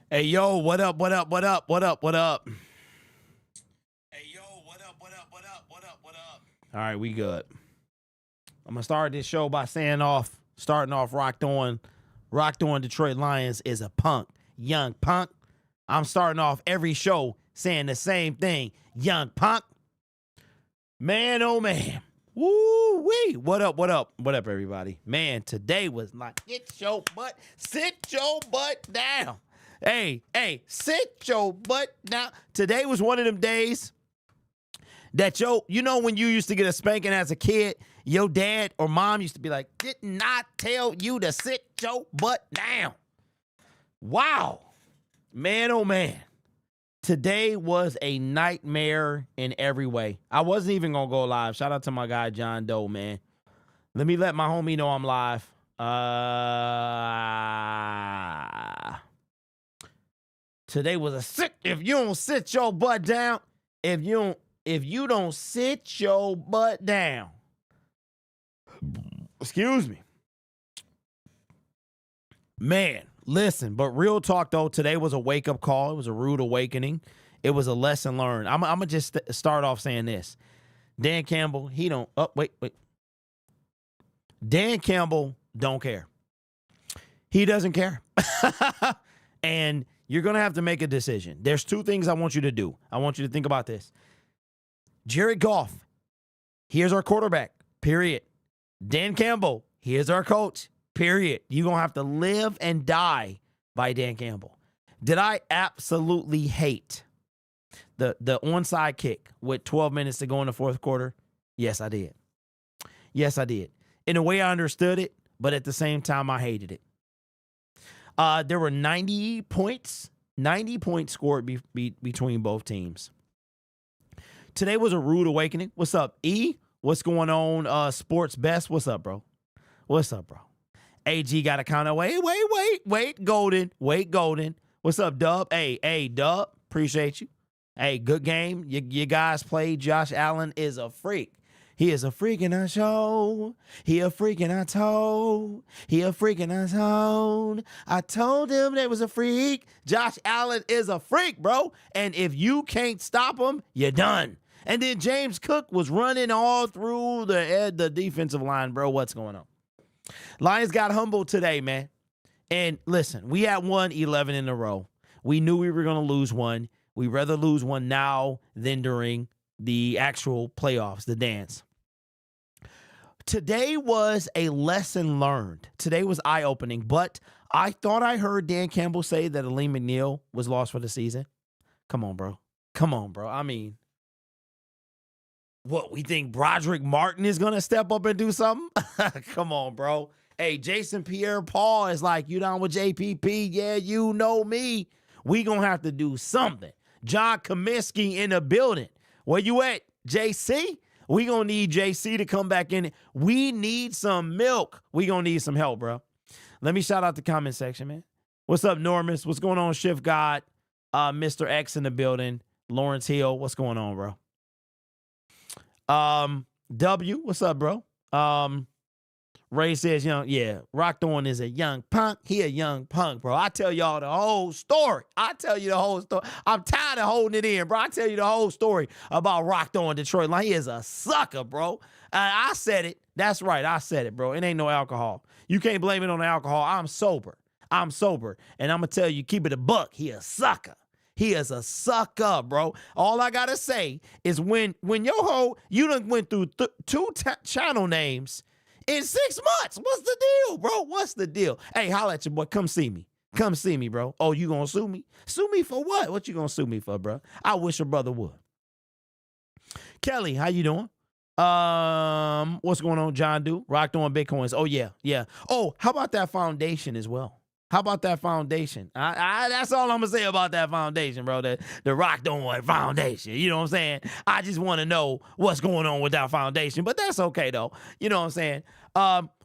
Hey, yo, what up, what up, what up, what up, what up? Hey, yo, what up, what up, what up, what up, what up? All right, we good. I'm going to start this show by starting off Rocked On Detroit Lions is a punk, young punk. I'm starting off every show saying the same thing, young punk. Man, oh man. Woo-wee. What up, what up, what up, everybody? Man, today was like, sit your butt down. Hey, sit your butt down. Today was one of them days that you know when you used to get a spanking as a kid, your dad or mom used to be like, didn't I tell you to sit your butt down? Wow. Man, oh man. Today was a nightmare in every way. I wasn't even going to go live. Shout out to my guy, John Doe, man. Let me let my homie know I'm live. Today was a sick. If you don't sit your butt down, if you don't sit your butt down, excuse me, man. Listen, but real talk though, today was a wake up call. It was a rude awakening. It was a lesson learned. I'm gonna just start off saying this: Dan Campbell, he don't. Oh, wait. Dan Campbell don't care. He doesn't care, and you're going to have to make a decision. There's two things I want you to do. I want you to think about this. Jared Goff, here's our quarterback, period. Dan Campbell, here's our coach, period. You're going to have to live and die by Dan Campbell. Did I absolutely hate the onside kick with 12 minutes to go in the fourth quarter? Yes, I did. Yes, I did. In a way, I understood it, but at the same time, I hated it. There were 90 points scored between both teams. Today was a rude awakening. What's up, E? What's going on, Sports Best? What's up, bro? What's up, bro? AG got a count of wait, Golden. What's up, Dub? Hey, Dub, appreciate you. Hey, good game. You guys played. Josh Allen is a freak. He is a freak in our show. He a freak in our toe. He a freak in our zone. I told him they was a freak. Josh Allen is a freak, bro. And if you can't stop him, you're done. And then James Cook was running all through the defensive line, bro. What's going on? Lions got humbled today, man. And listen, we had won 11 in a row. We knew we were going to lose one. We'd rather lose one now than during the actual playoffs, the dance. Today was a lesson learned. Today was eye-opening, but I thought I heard Dan Campbell say that Aleem McNeil was lost for the season. Come on, bro. I mean, what, we think Broderick Martin is going to step up and do something? Come on, bro. Hey, Jason Pierre-Paul is like, you down with JPP? Yeah, you know me. We going to have to do something. John Comiskey in the building. Where you at, JC? We going to need JC to come back in. We need some milk. We going to need some help, bro. Let me shout out the comment section, man. What's up, Normus? What's going on, Shift God? Mr. X in the building. Lawrence Hill. What's going on, bro? W, what's up, bro? Ray says, Rocked On is a young punk. He a young punk, bro. I tell y'all the whole story. I'm tired of holding it in, bro. I tell you the whole story about Rocked On Detroit. Like, he is a sucker, bro. I said it. That's right. I said it, bro. It ain't no alcohol. You can't blame it on the alcohol. I'm sober. And I'm going to tell you, keep it a buck. He a sucker. He is a sucker, bro. All I got to say is when you done went through two channel names in 6 months. What's the deal, bro? What's the deal? Hey, holla at your boy. Come see me, bro. Oh, you gonna sue me? Sue me for what? What you gonna sue me for, bro? I wish your brother would. Kelly, how you doing? What's going on, John Doe? Rocked On Bitcoins. Oh, yeah. Oh, how about that foundation as well? How about that foundation? That's all I'm going to say about that foundation, bro. The Rocked On Foundation. You know what I'm saying? I just want to know what's going on with that foundation. But that's okay, though. You know what I'm saying?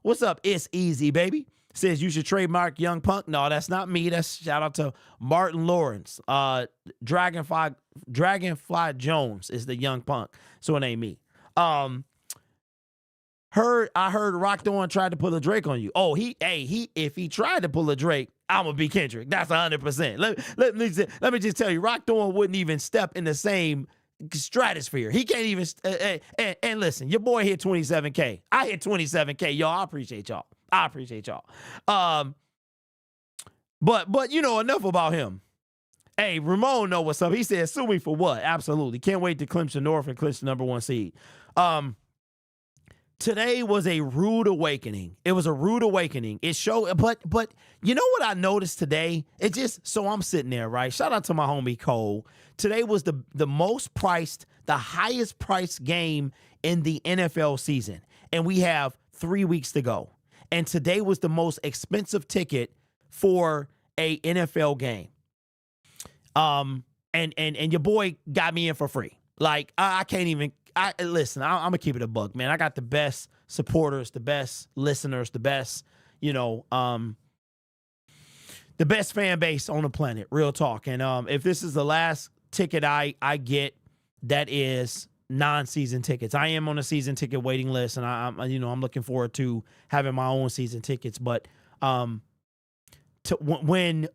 What's up? It's easy, baby. Says you should trademark Young Punk. No, that's not me. That's shout out to Martin Lawrence. Dragonfly Jones is the Young Punk. So it ain't me. I heard Rocked On tried to pull a Drake on you. Oh, if he tried to pull a Drake, I'm gonna be Kendrick. That's 100%. Let me just tell you, Rock Thorne wouldn't even step in the same stratosphere. He can't even. And listen, your boy hit 27K. I hit 27K. Y'all, I appreciate y'all. But enough about him. Hey, Ramon know what's up. He said, sue me for what? Absolutely. Can't wait to clinch the North and clinch the #1 seed. Today was a rude awakening. It was a rude awakening. It showed, but you know what I noticed today? It just, so I'm sitting there, right? Shout out to my homie Cole. Today was the most priced, the highest priced game in the NFL season. And we have 3 weeks to go. And today was the most expensive ticket for a NFL game. And your boy got me in for free. Like, I can't even, listen, I'm gonna keep it a buck, man. I got the best supporters, the best listeners, the best, the best fan base on the planet, real talk. And if this is the last ticket I get, that is non-season tickets. I am on a season ticket waiting list, and I'm looking forward to having my own season tickets. But when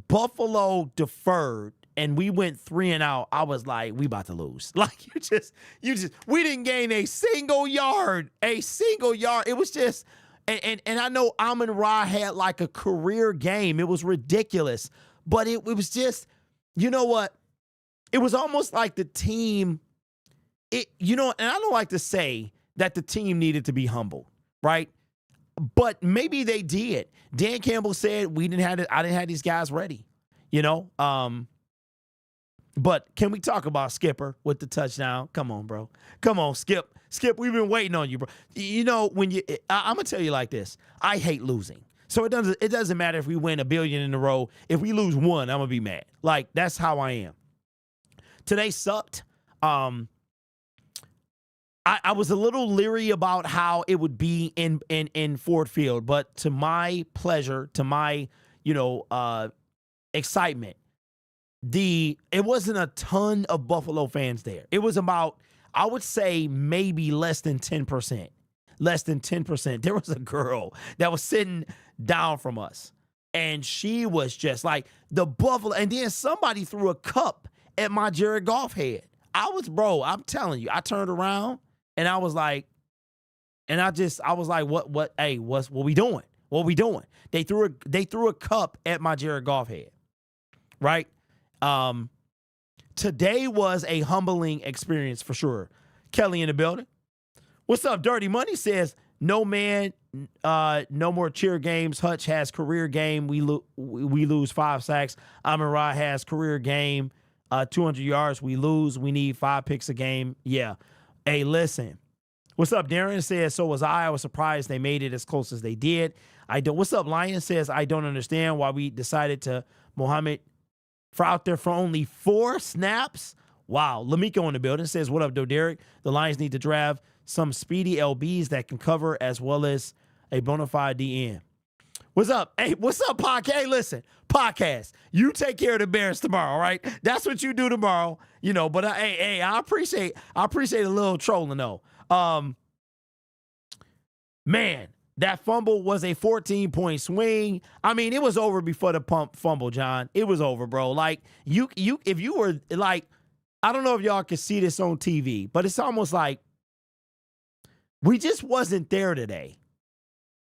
Buffalo deferred and we went 3-and-out, I was like, we about to lose. Like, we didn't gain a single yard. It was just, and I know Amon-Ra had like a career game. It was ridiculous, but it was just, you know what? It was almost like the team, and I don't like to say that the team needed to be humbled, right? But maybe they did. Dan Campbell said I didn't have these guys ready, But can we talk about Skipper with the touchdown? Come on, bro. Come on, Skip. Skip, we've been waiting on you, bro. I'm gonna tell you like this. I hate losing. So it doesn't matter if we win $1 billion in a row. If we lose one, I'm gonna be mad. Like, that's how I am. Today sucked. I was a little leery about how it would be in Ford Field, but to my pleasure, to my excitement, it wasn't a ton of Buffalo fans there. It was about, I would say, maybe less than 10%. Less than 10%. There was a girl that was sitting down from us, and she was just like the Buffalo. And then somebody threw a cup at my Jared Goff head. I'm telling you, I turned around and I was like, what? Hey, what we doing? What we doing? They threw a cup at my Jared Goff head, right? Today was a humbling experience for sure. Kelly in the building. What's up? Dirty Money says, no man, no more cheer games. Hutch has career game. We lose 5 sacks. Amon-Ra has career game. 200 yards. We lose. We need 5 picks a game. Yeah. Hey, listen. What's up? Darren says, so was I. I was surprised they made it as close as they did. What's up? Lion says, I don't understand why we decided to Mohammed for out there for only 4 snaps. Wow. Lamiko in the building says, what up, though, Derek? The Lions need to draft some speedy LBs that can cover as well as a bona fide DN. What's up? Hey, what's up, podcast? Hey, listen, podcast. You take care of the Bears tomorrow, right? That's what you do tomorrow, But hey, I appreciate a little trolling though. Man, that fumble was a 14-point swing. I mean, it was over before the fumble, John. It was over, bro. Like if you were like, I don't know if y'all can see this on TV, but it's almost like we just wasn't there today.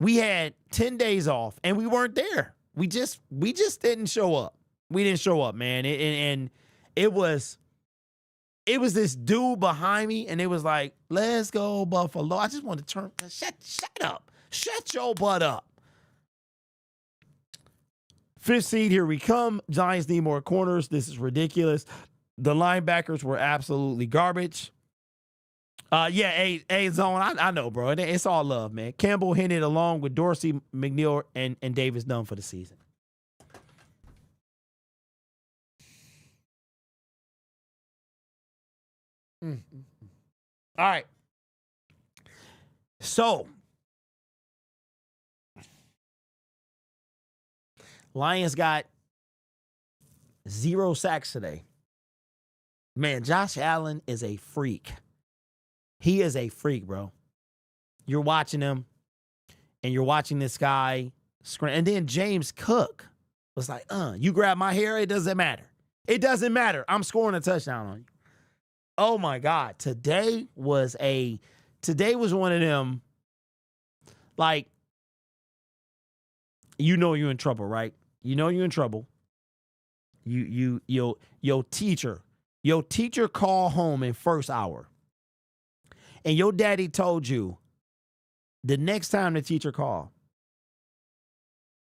We had 10 days off and we weren't there. We just didn't show up. We didn't show up, man. And it was this dude behind me, and it was like, let's go, Buffalo. I just want to shut up. Shut your butt up. 5th seed, here we come. Giants need more corners. This is ridiculous. The linebackers were absolutely garbage. Hey, Zone, I know, bro. It's all love, man. Campbell hinted along with Dorsey, McNeil, and Davis done for the season. All right. So, Lions got 0 sacks today. Man, Josh Allen is a freak. He is a freak, bro. You're watching him, and you're watching this guy scream. And then James Cook. was like, you grab my hair, it doesn't matter. It doesn't matter. I'm scoring a touchdown on you. Oh my God. Today was one of them, like, you know you're in trouble, right? You know you're in trouble. Your teacher called home in first hour. And your daddy told you the next time the teacher called,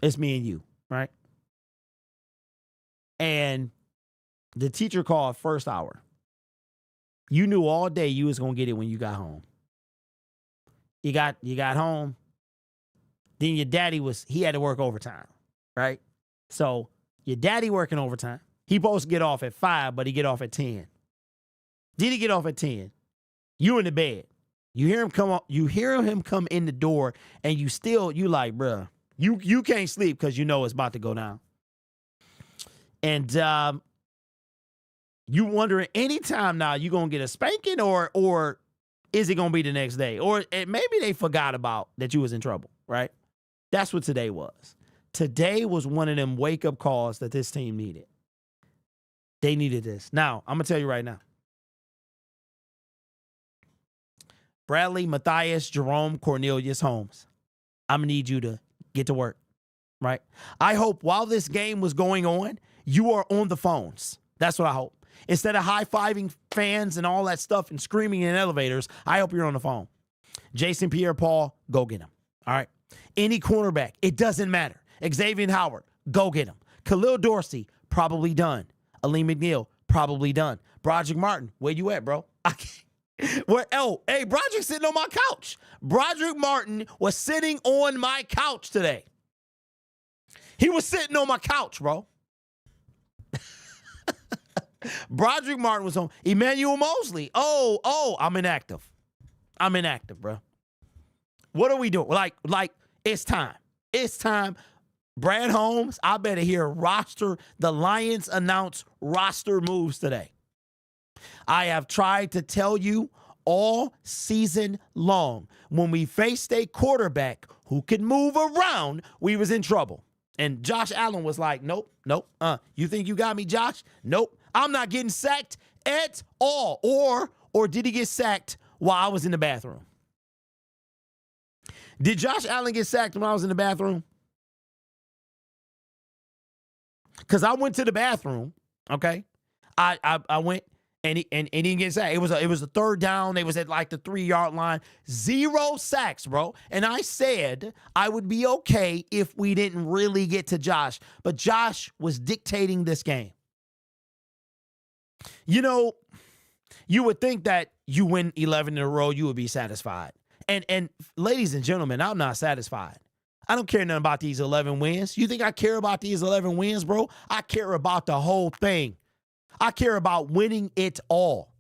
it's me and you, right? And the teacher called first hour. You knew all day you was going to get it when you got home. You got home. Then your daddy he had to work overtime, right? So your daddy working overtime. He supposed to get off at 5, but he get off at 10. Did he get off at 10? You in the bed. You hear him come up, you hear him come in the door, and you like, bruh, you can't sleep because you know it's about to go down. And you wondering anytime now you gonna get a spanking or is it gonna be the next day? Or maybe they forgot about that you was in trouble, right? That's what today was. Today was one of them wake-up calls that this team needed. They needed this. Now, I'm gonna tell you right now. Bradley, Matthias, Jerome, Cornelius, Holmes. I'm going to need you to get to work, right? I hope while this game was going on, you are on the phones. That's what I hope. Instead of high-fiving fans and all that stuff and screaming in elevators, I hope you're on the phone. Jason Pierre-Paul, go get him, all right? Any cornerback, it doesn't matter. Xavier Howard, go get him. Khalil Dorsey, probably done. Aleem McNeil, probably done. Broderick Martin, where you at, bro? I can't. Hey, Broderick's sitting on my couch. Broderick Martin was sitting on my couch today. He was sitting on my couch, bro. Broderick Martin was on. Emmanuel Mosley. Oh, I'm inactive. Bro. What are we doing? Like it's time. It's time. Brad Holmes, I better hear the Lions announce roster moves today. I have tried to tell you all season long, when we faced a quarterback who could move around, we was in trouble. And Josh Allen was like, nope. You think you got me, Josh? Nope. I'm not getting sacked at all. Or did he get sacked while I was in the bathroom? Did Josh Allen get sacked when I was in the bathroom? Because I went to the bathroom, okay? I went. And he didn't get sacked. It was a third down. They was at like the 3-yard line. 0 sacks, bro. And I said I would be okay if we didn't really get to Josh. But Josh was dictating this game. You know, you would think that you win 11 in a row, you would be satisfied. And ladies and gentlemen, I'm not satisfied. I don't care nothing about these 11 wins. You think I care about these 11 wins, bro? I care about the whole thing. I care about winning it all.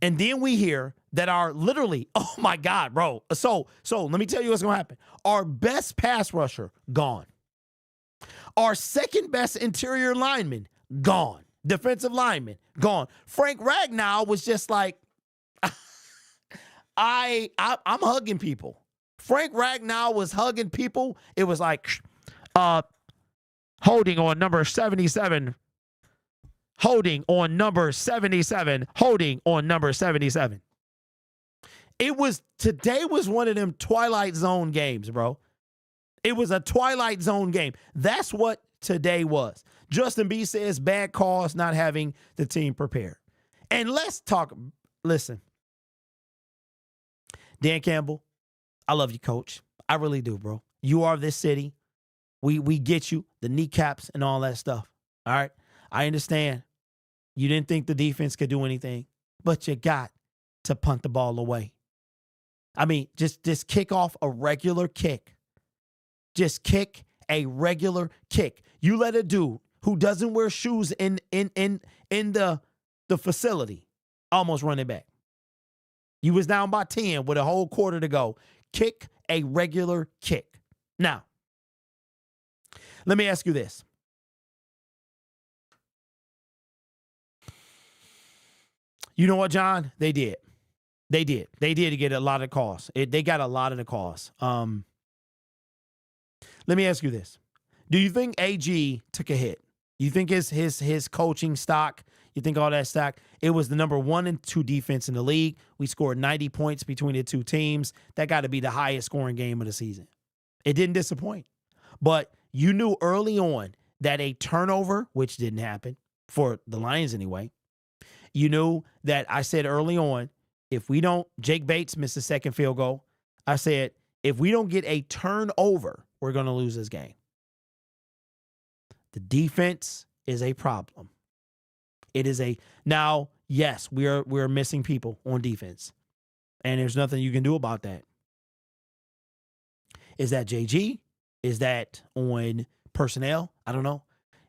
And then we hear that our literally, oh my God, bro. So let me tell you what's going to happen. Our best pass rusher, gone. Our second best interior lineman, gone. Defensive lineman, gone. Frank Ragnow was just like, I'm hugging people. Frank Ragnow was hugging people. It was like, holding on number 77. Holding on number 77. Holding on number 77. Today was one of them Twilight Zone games, bro. It was a Twilight Zone game. That's what today was. Justin B says bad calls, not having the team prepared. And let's talk. Listen, Dan Campbell, I love you, coach. I really do, bro. You are this city. We get you, the kneecaps and all that stuff. All right. I understand. You didn't think the defense could do anything, but you got to punt the ball away. I mean, just kick off a regular kick. Just kick a regular kick. You let a dude who doesn't wear shoes in the facility almost run it back. You was down by 10 with a whole quarter to go. Kick a regular kick. Now, let me ask you this. You know what, John? They did. They did get a lot of calls. They got a lot of the calls. Let me ask you this. Do you think AG took a hit? You think his coaching stock, you think all that stock? It was the number 1 and 2 defense in the league. We scored 90 points between the two teams. That got to be the highest scoring game of the season. It didn't disappoint. But you knew early on that a turnover, which didn't happen for the Lions anyway, you knew that I said early on, if we don't, Jake Bates missed the second field goal. I said, if we don't get a turnover, we're going to lose this game. The defense is a problem. It is now, yes, we're missing people on defense. And there's nothing you can do about that. Is that JG? Is that on personnel? I don't know.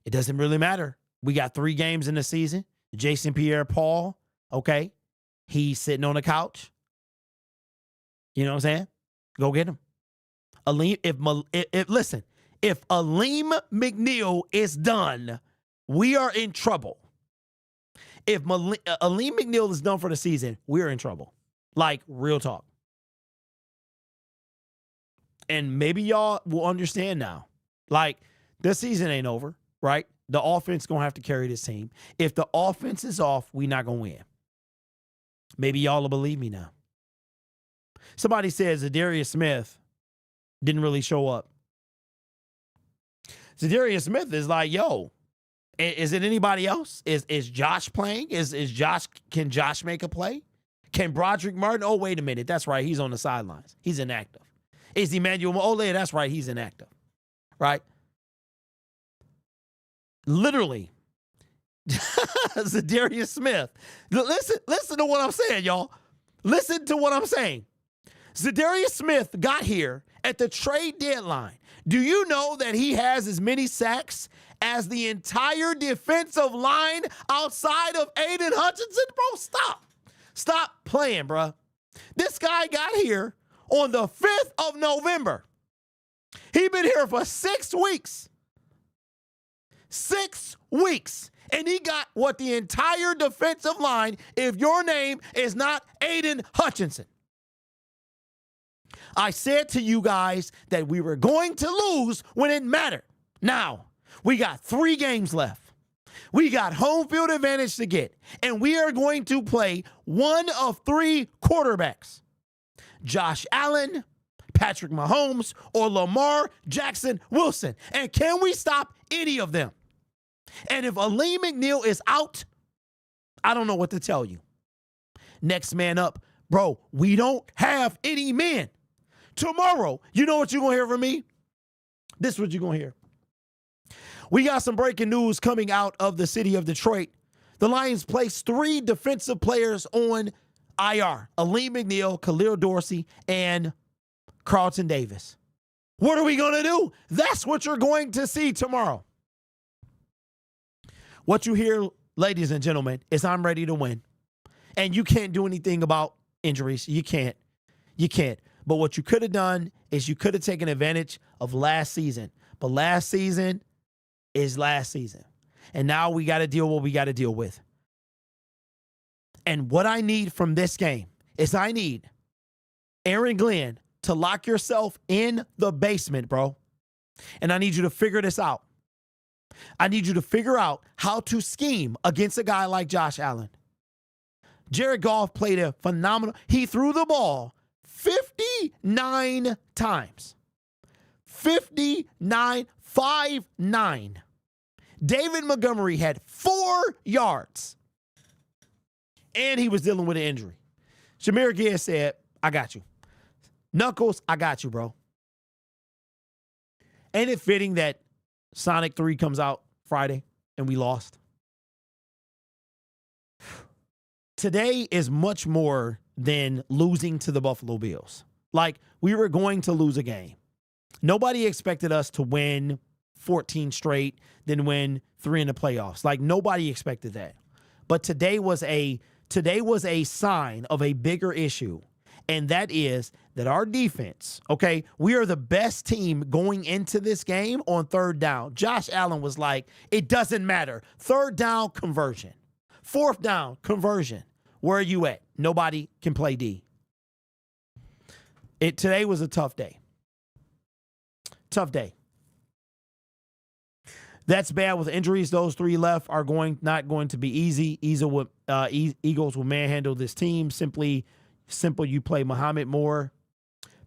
It doesn't really matter. We got 3 games in the season. Jason Pierre-Paul, okay, he's sitting on the couch. You know what I'm saying? Go get him. Listen, if Aleem McNeil is done, we are in trouble. If Aleem McNeil is done for the season, we're in trouble. Like, real talk. And maybe y'all will understand now. Like, this season ain't over, right? The offense going to have to carry this team. If the offense is off, we not going to win. Maybe y'all will believe me now. Somebody says Zadarius Smith didn't really show up. Zadarius Smith is like, yo, is it anybody else? Is Josh playing? Can Josh make a play? Can Broderick Martin? Oh, wait a minute. That's right. He's on the sidelines. He's inactive. Is Emmanuel Ole? That's right. He's inactive. Right? Literally. Zadarius Smith. Listen to what I'm saying, y'all. Listen to what I'm saying. Zadarius Smith got here at the trade deadline. Do you know that he has as many sacks as the entire defensive line outside of Aiden Hutchinson? Bro, stop. Stop playing, bro. This guy got here on the 5th of November. He been here for 6 weeks. 6 weeks. And he got what the entire defensive line, if your name is not Aiden Hutchinson. I said to you guys that we were going to lose when it mattered. Now, we got 3 games left. We got home field advantage to get. And we are going to play one of 3 quarterbacks. Josh Allen, Patrick Mahomes, or Lamar Jackson Wilson. And can we stop any of them? And if Aleem McNeil is out, I don't know what to tell you. Next man up. Bro, we don't have any men. Tomorrow, you know what you're going to hear from me? This is what you're going to hear. We got some breaking news coming out of the city of Detroit. The Lions placed 3 defensive players on IR. Aleem McNeil, Khalil Dorsey, and Carlton Davis. What are we going to do? That's what you're going to see tomorrow. What you hear, ladies and gentlemen, is I'm ready to win. And you can't do anything about injuries. You can't. You can't. But what you could have done is you could have taken advantage of last season. But last season is last season. And now we got to deal with what we got to deal with. And what I need from this game is I need Aaron Glenn to lock yourself in the basement, bro. And I need you to figure this out. I need you to figure out how to scheme against a guy like Josh Allen. Jared Goff played a phenomenal. He threw the ball 59 times. 59, 5-9. David Montgomery had 4 yards. And he was dealing with an injury. Shamir Gibbs said, I got you. Knuckles, I got you, bro. Ain't it fitting that Sonic 3 comes out Friday and we lost? Today is much more than losing to the Buffalo Bills. Like, we were going to lose a game. Nobody expected us to win 14 straight, then win 3 in the playoffs. Like, nobody expected that. But today was a sign of a bigger issue. And that is that our defense, okay, we are the best team going into this game on 3rd down. Josh Allen was like, it doesn't matter. 3rd down, conversion. 4th down, conversion. Where are you at? Nobody can play D. Today was a tough day. Tough day. That's bad with injuries. Those 3 left are not going to be easy. Eagles will manhandle this team. Simple, you play Muhammad Moore,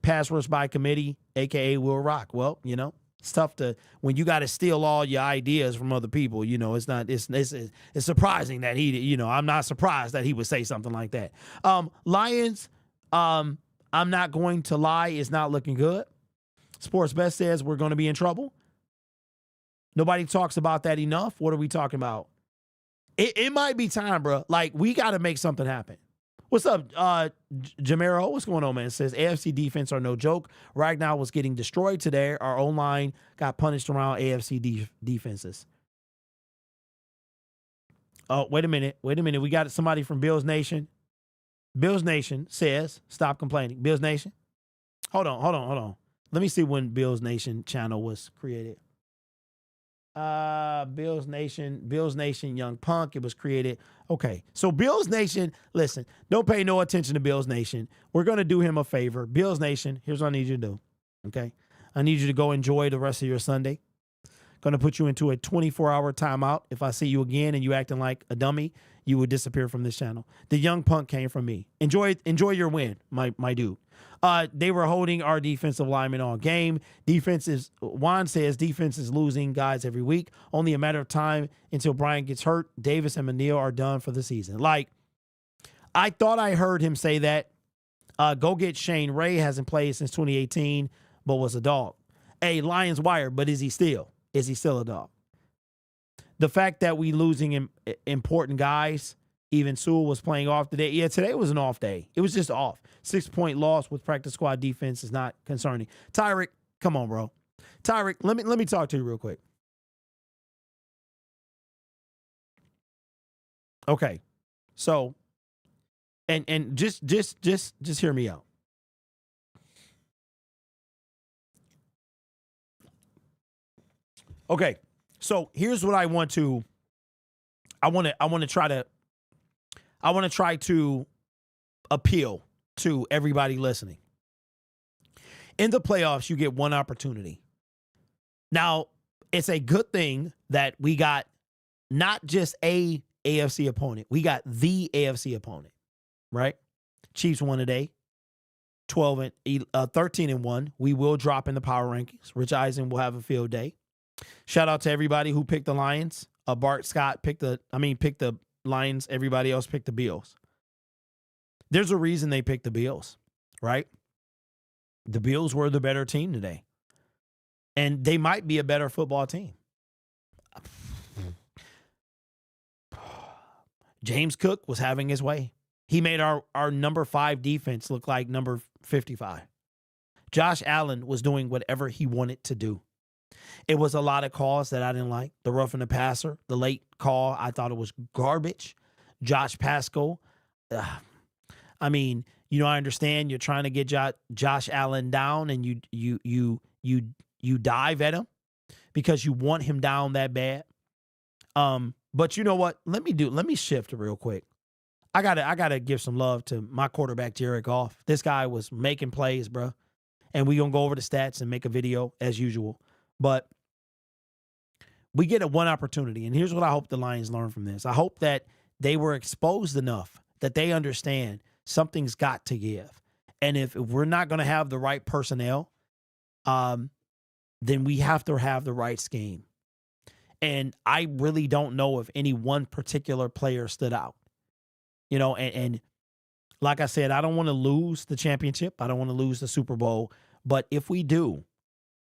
pass rush by committee, a.k.a. Will Rock. Well, it's tough when you got to steal all your ideas from other people. It's surprising that I'm not surprised that he would say something like that. Lions, I'm not going to lie, is not looking good. Sports Best says we're going to be in trouble. Nobody talks about that enough. What are we talking about? It might be time, bro. Like, we got to make something happen. What's up, Jamero? What's going on, man? It says AFC defense are no joke. Ragnar was getting destroyed today. Our O-line got punished around AFC defenses. Oh, wait a minute. We got somebody from Bills Nation. Bills Nation says, stop complaining. Bills Nation. Hold on. Let me see when Bills Nation channel was created. Bills Nation Young Punk. It was created. Okay. So Bills Nation, listen, don't pay no attention to Bills Nation. We're going to do him a favor. Bills Nation, here's what I need you to do. Okay. I need you to go enjoy the rest of your Sunday. Going to put you into a 24-hour timeout. If I see you again and you acting like a dummy, you will disappear from this channel. The Young Punk came from me. Enjoy your win, my dude. They were holding our defensive linemen all game. Juan says defense is losing guys every week. Only a matter of time until Brian gets hurt. Davis and Manil are done for the season. Like, I thought I heard him say that. Go get Shane Ray. Hasn't played since 2018, but was a dog. Hey, Lions wire, but is he still a dog? The fact that we losing important guys, even Sewell was playing off today. Yeah, today was an off day. It was just off. 6-point loss with practice squad defense is not concerning. Tyrick, come on, bro. Tyrick, let me talk to you real quick. Okay. So, and just hear me out. Okay. So here's what I want to try to appeal to everybody listening. In the playoffs, you get one opportunity. Now, it's a good thing that we got not just a AFC opponent. We got the AFC opponent, right? Chiefs won today, 13-1. We will drop in the power rankings. Rich Eisen will have a field day. Shout out to everybody who picked the Lions. Bart Scott picked the Lions. Everybody else picked the Bills. There's a reason they picked the Bills, right? The Bills were the better team today. And they might be a better football team. James Cook was having his way. He made our number 5 defense look like number 55. Josh Allen was doing whatever he wanted to do. It was a lot of calls that I didn't like. The roughing the passer, the late call, I thought it was garbage. Josh Pascal. I mean, I understand you're trying to get Josh Allen down, and you dive at him because you want him down that bad. But you know what? Let me shift real quick. I gotta give some love to my quarterback, Jared Goff. This guy was making plays, bro. And we're gonna go over the stats and make a video as usual. But we get one opportunity, and here's what I hope the Lions learn from this. I hope that they were exposed enough that they understand something's got to give. And if we're not going to have the right personnel, then we have to have the right scheme. And I really don't know if any one particular player stood out. And like I said, I don't want to lose the championship. I don't want to lose the Super Bowl. But if we do,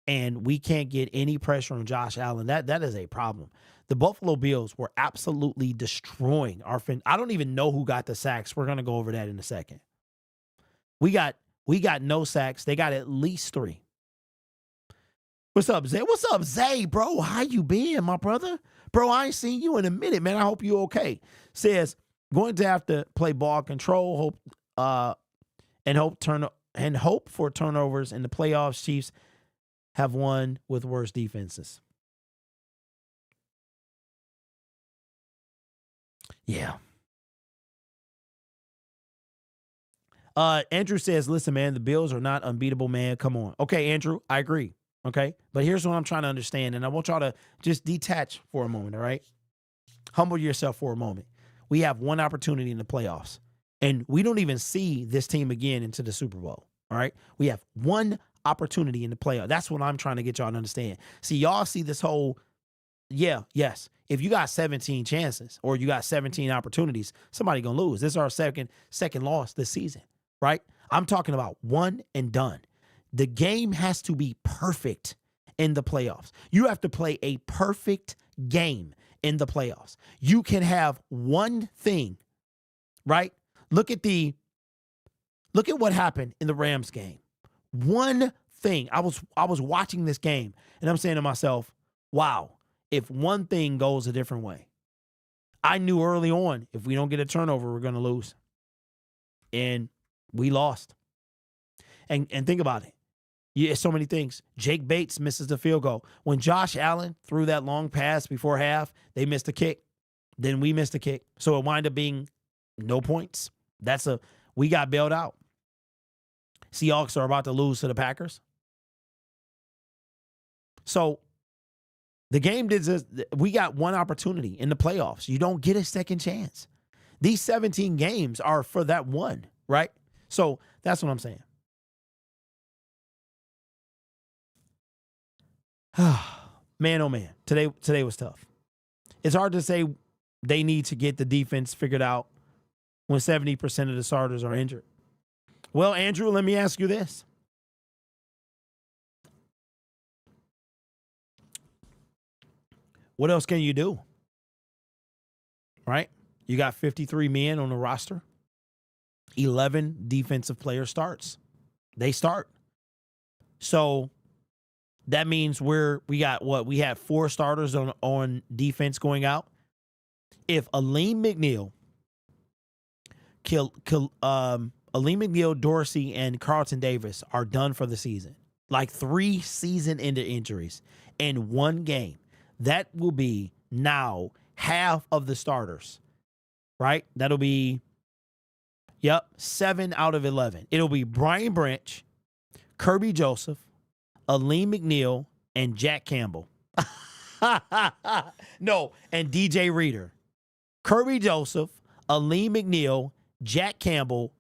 and we can't get any pressure on Josh Allen, that is a problem. The Buffalo Bills were absolutely destroying our I don't even know who got the sacks. We're going to go over that in a second. We got no sacks. They got at least 3. What's up, Zay? What's up, Zay, bro? How you been, my brother? Bro, I ain't seen you in a minute, man. I hope you okay. Says, going to have to play ball control, hope for turnovers in the playoffs. Chiefs have won with worse defenses. Yeah. Andrew says, listen, man, the Bills are not unbeatable, man. Come on. Okay, Andrew, I agree. Okay. But here's what I'm trying to understand. And I want y'all to just detach for a moment. All right. Humble yourself for a moment. We have one opportunity in the playoffs, and we don't even see this team again into the Super Bowl. All right. We have one opportunity in the playoff. That's what I'm trying to get y'all to understand. See, y'all see this whole, yes. If you got 17 chances or you got 17 opportunities, somebody gonna lose. This is our second loss this season, right? I'm talking about one and done. The game has to be perfect in the playoffs. You have to play a perfect game in the playoffs. You can have one thing, right? Look at what happened in the Rams game. One thing. I was watching this game and I'm saying to myself, wow, if one thing goes a different way. I knew early on, if we don't get a turnover, we're going to lose. And we lost. And think about it. Yeah, so many things. Jake Bates misses the field goal. When Josh Allen threw that long pass before half, they missed a kick. Then we missed a kick. So it wound up being no points. We got bailed out. Seahawks are about to lose to the Packers. So the game we got one opportunity in the playoffs. You don't get a second chance. These 17 games are for that one, right? So that's what I'm saying. Man, oh man, today was tough. It's hard to say they need to get the defense figured out when 70% of the starters are injured. Well, Andrew, let me ask you this. What else can you do? Right? You got 53 men on the roster. 11 defensive player starts. They start. So that means we have 4 starters on defense going out. If Aleem McNeil, Dorsey, and Carlton Davis are done for the season, like 3 season-ending injuries in one game, that will be now half of the starters, right? That'll be, 7 out of 11. It'll be Brian Branch, Kirby Joseph, Aleem McNeil, and Jack Campbell. No, and DJ Reader. Kirby Joseph, Aleem McNeil, Jack Campbell,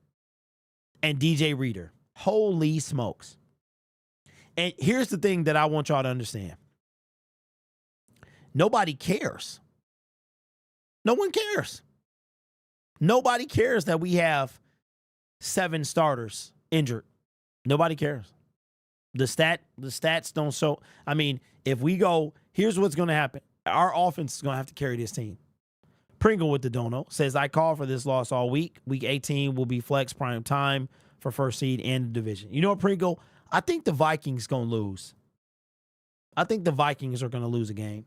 and DJ Reader. Holy smokes. And here's the thing that I want y'all to understand. Nobody cares. No one cares. Nobody cares that we have 7 starters injured. Nobody cares. The stats don't show. I mean, if we go, here's what's going to happen. Our offense is going to have to carry this team. Pringle with the dono says, I call for this loss all week. Week 18 will be flex prime time for first seed and the division. You know what, Pringle? I think the Vikings going to lose. I think the Vikings are going to lose a game.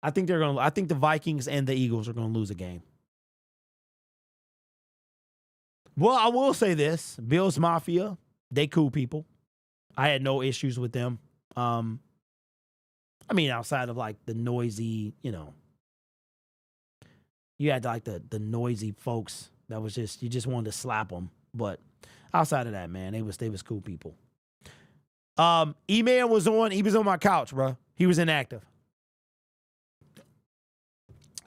I think the Vikings and the Eagles are going to lose a game. Well, I will say this. Bills Mafia, they cool people. I had no issues with them. I mean, outside of like the noisy, you had like the noisy folks that was you just wanted to slap them. But outside of that, man, they was cool people. E-Man he was on my couch, bro. He was inactive.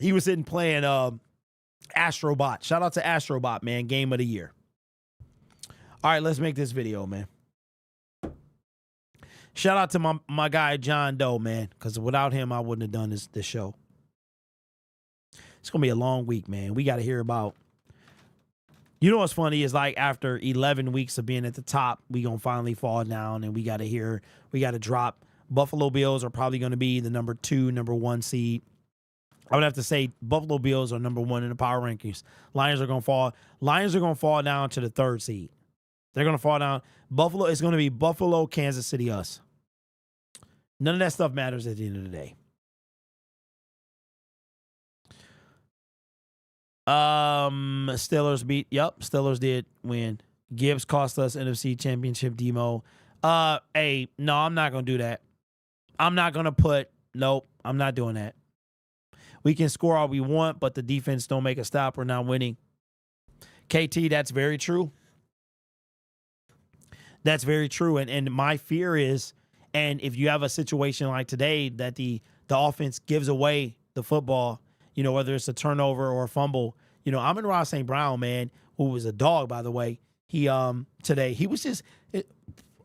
He was sitting playing Astrobot. Shout out to Astrobot, man. Game of the year. All right, let's make this video, man. Shout out to my guy, John Doe, man. Because without him, I wouldn't have done this show. It's going to be a long week, man. We got to hear about... You know what's funny is like after 11 weeks of being at the top, we going to finally fall down and we got to drop. Buffalo Bills are probably going to be the number 2, number 1 seed. I would have to say Buffalo Bills are number 1 in the power rankings. Lions are going to fall down to the 3rd seed. They're going to fall down. Buffalo is going to be Buffalo, Kansas City, us. None of that stuff matters at the end of the day. Steelers did win. Gibbs cost us NFC Championship demo. No, I'm not going to do that. I'm not doing that. We can score all we want, but the defense don't make a stop. We're not winning. KT, that's very true. That's very true. And my fear is, and if you have a situation like today that the offense gives away the football, whether it's a turnover or a fumble, Amon-Ra St. Brown, man, who was a dog, by the way, he today, he was just,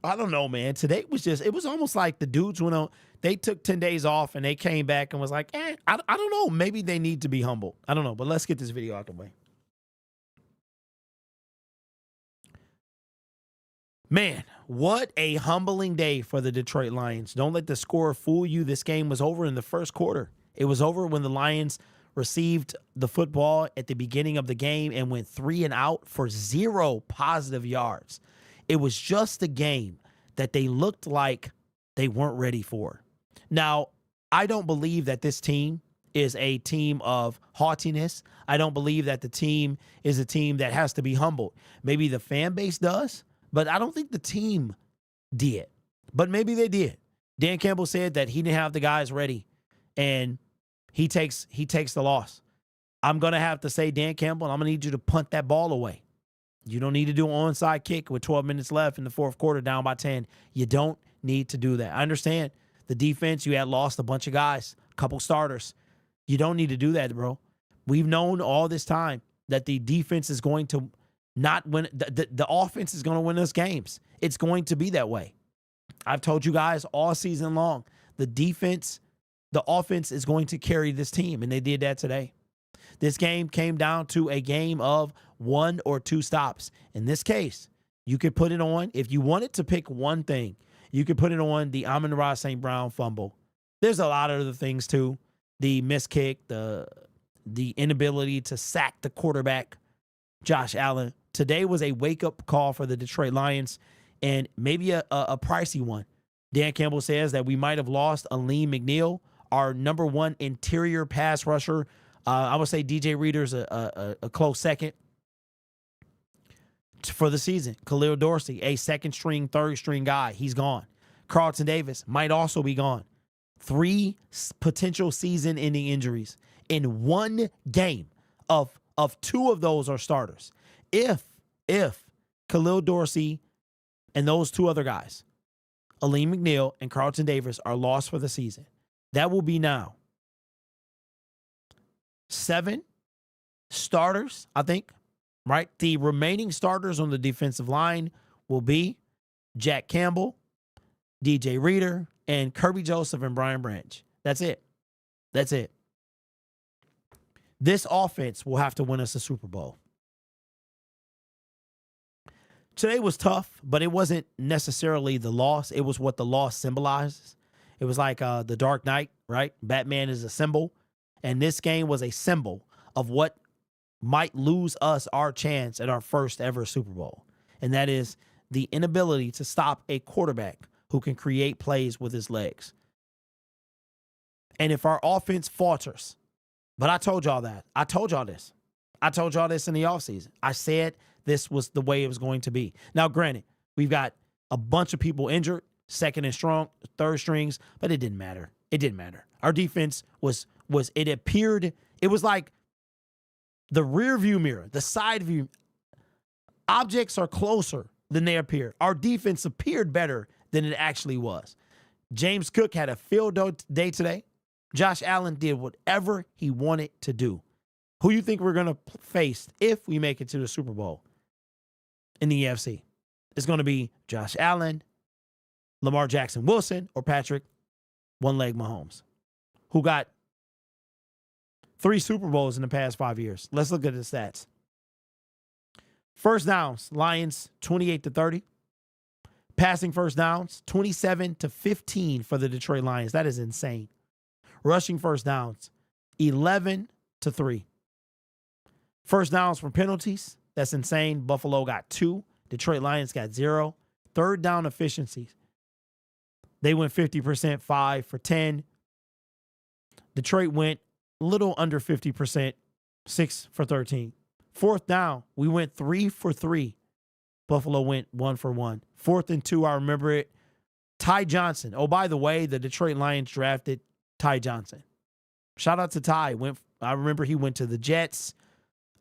I don't know, man. Today was just, it was almost like the dudes went on, they took 10 days off and they came back and was like, I don't know. Maybe they need to be humble. I don't know, but let's get this video out the way. Man, what a humbling day for the Detroit Lions. Don't let the score fool you. This game was over in the first quarter. It was over when the Lions received the football at the beginning of the game and went 3 and out for 0 positive yards. It was just a game that they looked like they weren't ready for. Now, I don't believe that this team is a team of haughtiness. I don't believe that the team is a team that has to be humbled. Maybe the fan base does, but I don't think the team did. But maybe they did. Dan Campbell said that he didn't have the guys ready, and he takes the loss. I'm going to have to say, Dan Campbell, I'm going to need you to punt that ball away. You don't need to do an onside kick with 12 minutes left in the fourth quarter down by 10. You don't need to do that. I understand the defense, you had lost a bunch of guys, a couple starters. You don't need to do that, bro. We've known all this time that the defense is going to not win. The offense is going to win us games. It's going to be that way. I've told you guys all season long, the offense is going to carry this team, and they did that today. This game came down to a game of 1 or 2 stops. In this case, you could put it on, if you wanted to pick one thing, you could put it on the Amon-Ra St. Brown fumble. There's a lot of other things too. The missed kick, the inability to sack the quarterback, Josh Allen. Today was a wake-up call for the Detroit Lions, and maybe a pricey one. Dan Campbell says that we might have lost Aleem McNeil, our number 1 interior pass rusher. I would say DJ Reader's a close second for the season. Khalil Dorsey, a second-string, third-string guy, he's gone. Carlton Davis might also be gone. 3 potential season-ending injuries in one game. Of 2 of those are starters. If Khalil Dorsey and those 2 other guys, Aleem McNeil and Carlton Davis, are lost for the season, that will be now 7 starters, I think, right? The remaining starters on the defensive line will be Jack Campbell, DJ Reader, and Kirby Joseph and Brian Branch. That's it. That's it. This offense will have to win us a Super Bowl. Today was tough, but it wasn't necessarily the loss. It was what the loss symbolizes. It was like the Dark Knight, right? Batman is a symbol. And this game was a symbol of what might lose us our chance at our first ever Super Bowl. And that is the inability to stop a quarterback who can create plays with his legs. And if our offense falters, but I told y'all that. I told y'all this. I told y'all this in the offseason. I said this was the way it was going to be. Now, granted, we've got a bunch of people injured, second and strong, third strings, but it didn't matter. It didn't matter. Our defense was it appeared, it was like the rear view mirror, the side view. Objects are closer than they appear. Our defense appeared better than it actually was. James Cook had a field day today. Josh Allen did whatever he wanted to do. Who you think we're going to face if we make it to the Super Bowl in the EFC? It's going to be Josh Allen, Lamar Jackson Wilson, or Patrick One-Leg Mahomes, who got 3 Super Bowls in the past 5 years. Let's look at the stats. First downs, Lions 28-30. Passing first downs, 27-15 for the Detroit Lions. That is insane. Rushing first downs, 11-3. First downs from penalties, that's insane. Buffalo got 2. Detroit Lions got 0. Third down efficiencies, they went 50%, 5 for 10. Detroit went a little under 50%, 6 for 13. Fourth down, we went 3 for 3. Buffalo went 1 for 1. 4th and 2, I remember it. Ty Johnson. Oh, by the way, the Detroit Lions drafted Ty Johnson. Shout out to Ty. I remember he went to the Jets,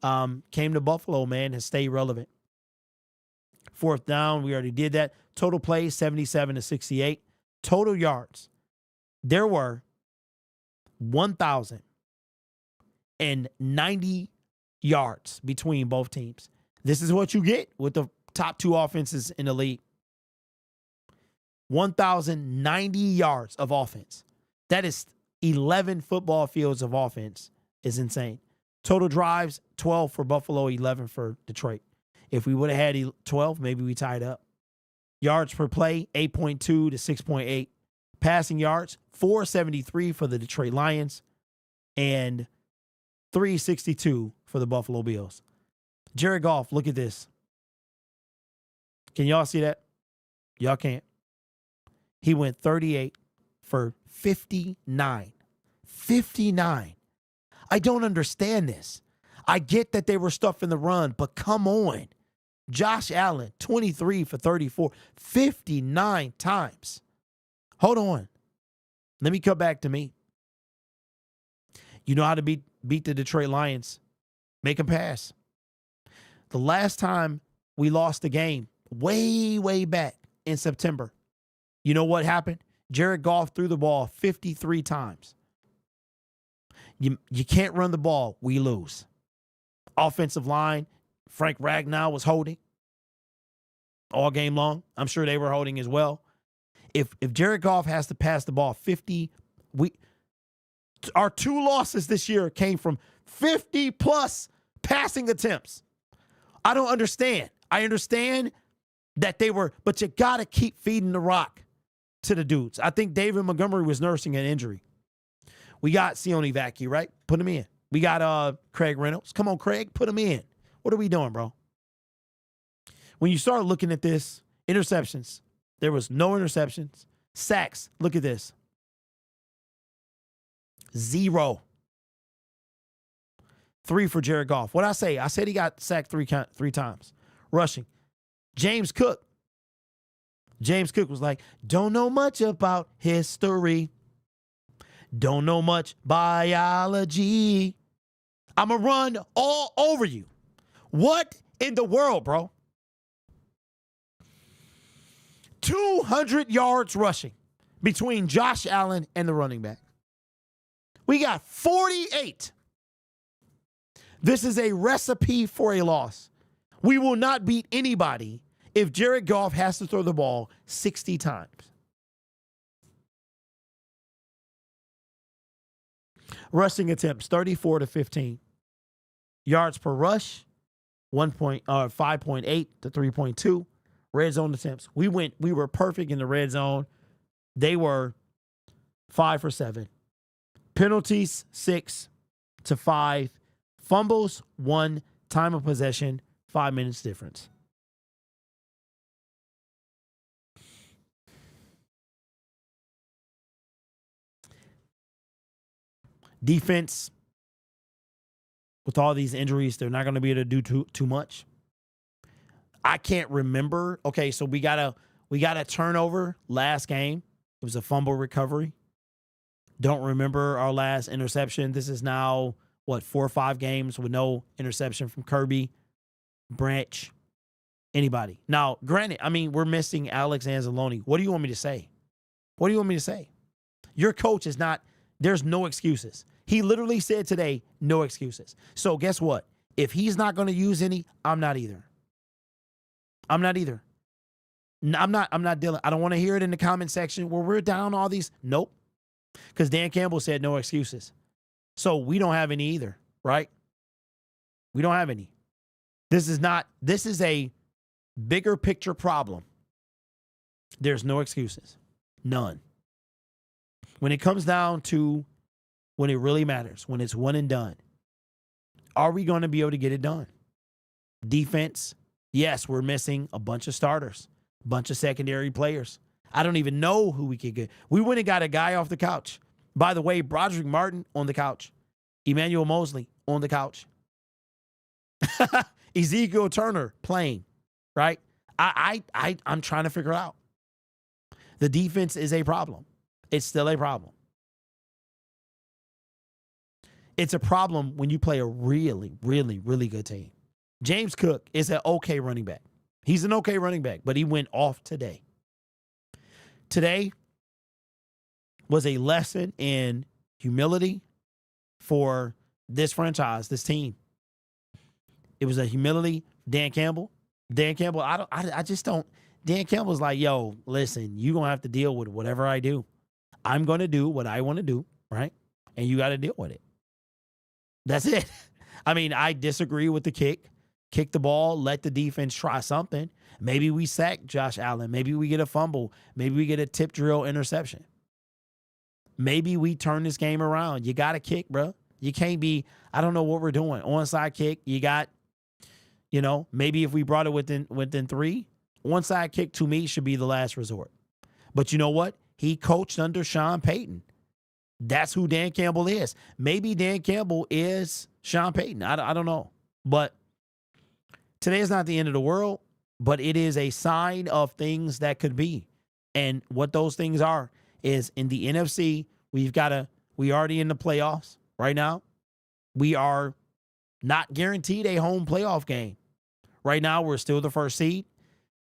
came to Buffalo, man, and stayed relevant. Fourth down, we already did that. Total plays, 77 to 68. Total yards, there were 1,090 yards between both teams. This is what you get with the top two offenses in the league. 1,090 yards of offense. That is 11 football fields of offense. Is insane. Total drives, 12 for Buffalo, 11 for Detroit. If we would have had 12, maybe we tied up. Yards per play, 8.2 to 6.8. Passing yards, 473 for the Detroit Lions and 362 for the Buffalo Bills. Jared Goff, look at this. Can y'all see that? Y'all can't. He went 38 for 59. 59. I don't understand this. I get that they were stuffing the run, but come on. Josh Allen, 23 for 34, 59 times. Hold on. Let me come back to me. You know how to beat the Detroit Lions. Make them pass. The last time we lost a game, way back in September, you know what happened? Jared Goff threw the ball 53 times. You can't run the ball, we lose. Offensive line, Frank Ragnow was holding all game long. I'm sure they were holding as well. If Jared Goff has to pass the ball 50, our two losses this year came from 50+ passing attempts. I don't understand. I understand that they were, but you got to keep feeding the rock to the dudes. I think David Montgomery was nursing an injury. We got Sione Vecchi, right? Put him in. We got Craig Reynolds. Come on, Craig, put him in. What are we doing, bro? When you start looking at this, interceptions, there was no interceptions. Sacks, look at this. 0. 3 for Jared Goff. What'd I say? I said he got sacked three times. Rushing. James Cook. James Cook was like, don't know much about history. Don't know much biology. I'm going to run all over you. What in the world, bro? 200 yards rushing between Josh Allen and the running back. We got 48. This is a recipe for a loss. We will not beat anybody if Jared Goff has to throw the ball 60 times. Rushing attempts, 34 to 15. Yards per rush, 5.8 to 3.2. Red zone attempts. We were perfect in the red zone. They were 5 for 7. Penalties, 6 to 5. Fumbles, 1. Time of possession, 5 minutes difference. Defense, with all these injuries, they're not going to be able to do too much. I can't remember. Okay, so we got a turnover last game. It was a fumble recovery. Don't remember our last interception. This is now, 4 or 5 games with no interception from Kirby, Branch, anybody. Now, granted, we're missing Alex Anzalone. What do you want me to say? What do you want me to say? Your coach is not, there's no excuses. He literally said today, no excuses. So guess what? If he's not going to use any, I'm not either. I'm not either. I'm not dealing. I don't want to hear it in the comment section where we're down all these. Nope. Because Dan Campbell said no excuses. So we don't have any either, right? We don't have any. This is a bigger picture problem. There's no excuses. None. When it comes down to when it really matters, when it's one and done, are we going to be able to get it done? Defense, yes, we're missing a bunch of starters, a bunch of secondary players. I don't even know who we could get. We went and got a guy off the couch. By the way, Broderick Martin on the couch. Emmanuel Mosley on the couch. Ezekiel Turner playing, right? I'm trying to figure it out. The defense is a problem. It's still a problem. It's a problem when you play a really, really, really good team. James Cook is an okay running back. He's an okay running back, but he went off today. Today was a lesson in humility for this franchise, this team. It was a humility. Dan Campbell, I just don't. Dan Campbell's like, yo, listen, you're going to have to deal with whatever I do. I'm going to do what I want to do, right? And you got to deal with it. That's it. I mean, I disagree with the kick. Kick the ball, let the defense try something. Maybe we sack Josh Allen. Maybe we get a fumble. Maybe we get a tip drill interception. Maybe we turn this game around. You got to kick, bro. You can't be, I don't know what we're doing. Onside kick, you got, maybe if we brought it within 3, onside kick to me should be the last resort. But you know what? He coached under Sean Payton. That's who Dan Campbell is. Maybe Dan Campbell is Sean Payton. I don't know. But today is not the end of the world, but it is a sign of things that could be. And what those things are is in the NFC, we already in the playoffs right now. We are not guaranteed a home playoff game. Right now, we're still the first seed.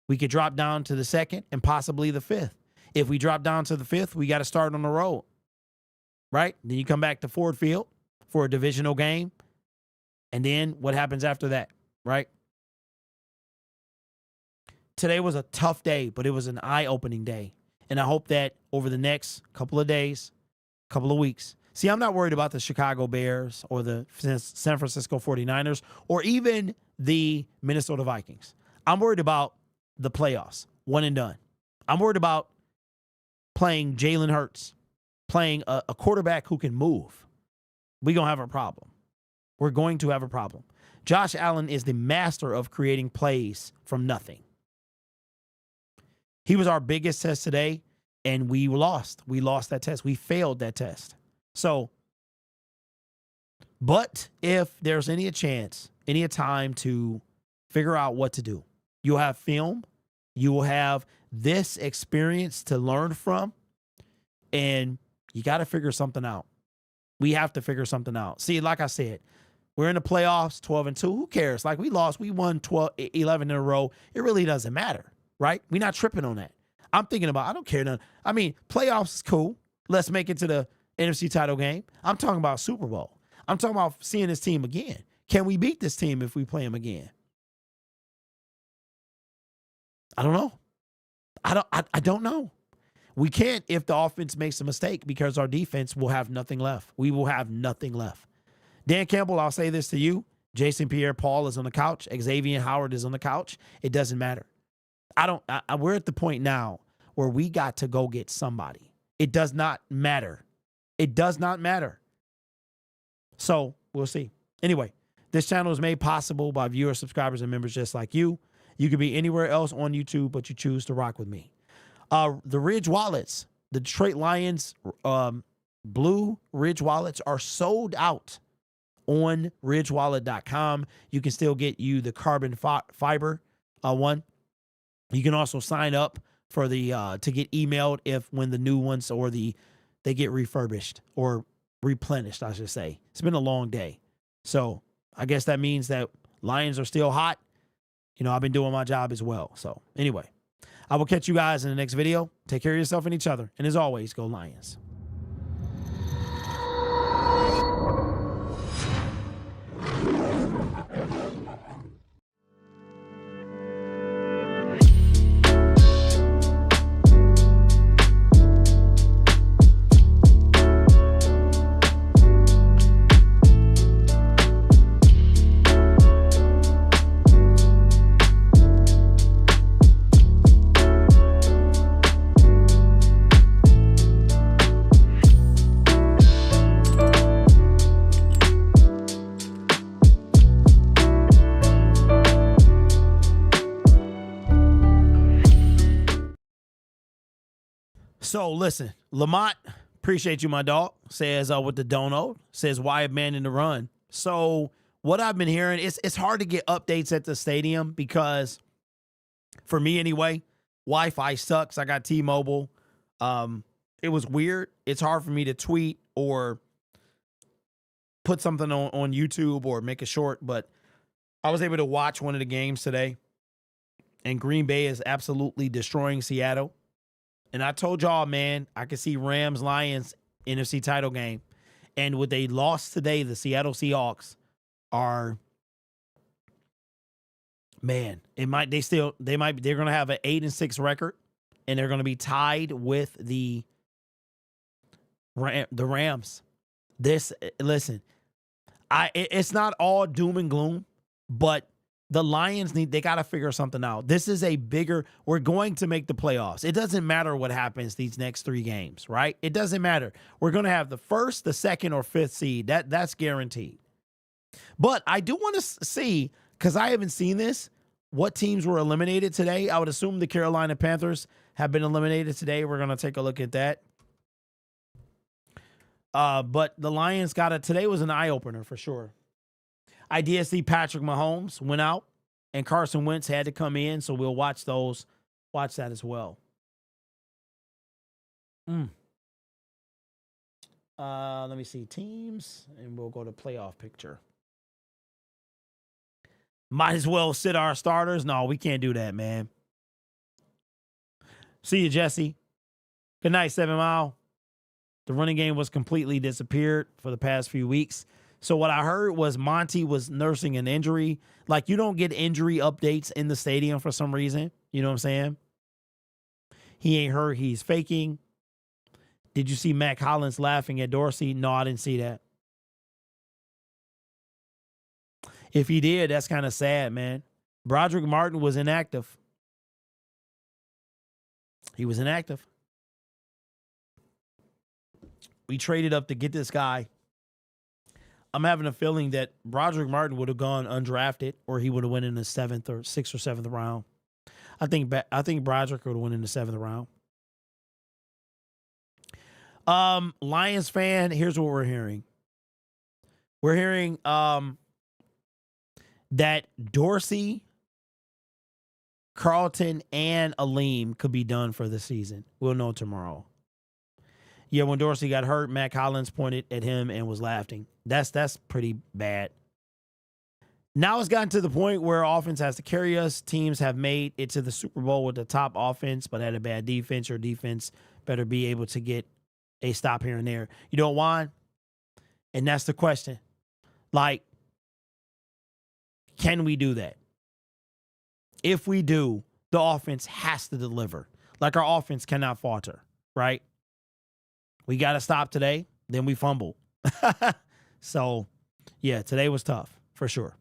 We could drop down to the second and possibly the 5th. If we drop down to the 5th, we got to start on the road, right? Then you come back to Ford Field for a divisional game. And then what happens after that, right? Today was a tough day, but it was an eye-opening day. And I hope that over the next couple of days, couple of weeks. See, I'm not worried about the Chicago Bears or the San Francisco 49ers or even the Minnesota Vikings. I'm worried about the playoffs, one and done. I'm worried about playing Jalen Hurts, playing a quarterback who can move. We're going to have a problem. We're going to have a problem. Josh Allen is the master of creating plays from nothing. He was our biggest test today, and we lost. We lost that test. We failed that test. So, but if there's any chance, any time to figure out what to do, you'll have film, you will have this experience to learn from, and you got to figure something out. We have to figure something out. See, like I said, we're in the playoffs, 12-2. Who cares? Like we lost, we won 11 in a row. It really doesn't matter, right? We're not tripping on that. I'm thinking about, I don't care none. I mean, playoffs is cool. Let's make it to the NFC title game. I'm talking about Super Bowl. I'm talking about seeing this team again. Can we beat this team if we play them again? I don't know. I don't know. We can't if the offense makes a mistake because our defense will have nothing left. We will have nothing left. Dan Campbell, I'll say this to you. Jason Pierre-Paul is on the couch. Xavier Howard is on the couch. It doesn't matter. We're at the point now where we got to go get somebody. It does not matter. It does not matter. So we'll see. Anyway, this channel is made possible by viewers, subscribers, and members just like you. You could be anywhere else on YouTube, but you choose to rock with me. The Ridge wallets, the Detroit Lions blue Ridge wallets are sold out on ridgewallet.com. You can still get you the carbon fiber one. You can also sign up for the to get emailed when the new ones or they get refurbished or replenished, I should say. It's been a long day. So I guess that means that Lions are still hot. I've been doing my job as well. So anyway, I will catch you guys in the next video. Take care of yourself and each other. And as always, go Lions. So listen, Lamont, appreciate you, my dog, says with the dono, says why abandon the run. So what I've been hearing, it's hard to get updates at the stadium because for me anyway, Wi-Fi sucks. I got T-Mobile. It was weird. It's hard for me to tweet or put something on YouTube or make a short, but I was able to watch one of the games today. And Green Bay is absolutely destroying Seattle. And I told y'all, man, I could see Rams Lions NFC title game. And with a loss today, the Seattle Seahawks are, man, they're going to have an 8-6 record, and they're going to be tied with the Rams. Listen, it's not all doom and gloom, but the Lions they got to figure something out. This is we're going to make the playoffs. It doesn't matter what happens these next 3 games, right? It doesn't matter. We're going to have the first, the second, or 5th seed. That's guaranteed. But I do want to see, because I haven't seen this, what teams were eliminated today. I would assume the Carolina Panthers have been eliminated today. We're going to take a look at that. But the Lions today was an eye-opener for sure. I did see Patrick Mahomes went out and Carson Wentz had to come in, so we'll watch that as well. Let me see teams, and we'll go to playoff picture. Might as well sit our starters. No, we can't do that, man. See you, Jesse. Good night, 7 Mile. The running game was completely disappeared for the past few weeks. So what I heard was Monty was nursing an injury. Like, you don't get injury updates in the stadium for some reason. You know what I'm saying? He ain't hurt. He's faking. Did you see Mac Hollins laughing at Dorsey? No, I didn't see that. If he did, that's kind of sad, man. Broderick Martin was inactive. He was inactive. We traded up to get this guy. I'm having a feeling that Broderick Martin would have gone undrafted, or he would have went in the 7th or 6th or 7th round. I think Broderick would have went in the 7th round. Lions fan, here's what we're hearing. We're hearing that Dorsey, Carlton, and Aleem could be done for the season. We'll know tomorrow. Yeah, when Dorsey got hurt, Mac Hollins pointed at him and was laughing. That's pretty bad. Now it's gotten to the point where offense has to carry us. Teams have made it to the Super Bowl with the top offense, but had a bad defense. Your defense better be able to get a stop here and there. You know why? And that's the question. Like, can we do that? If we do, the offense has to deliver. Like, our offense cannot falter, right? We got to stop today, then we fumble. So, yeah, today was tough, for sure.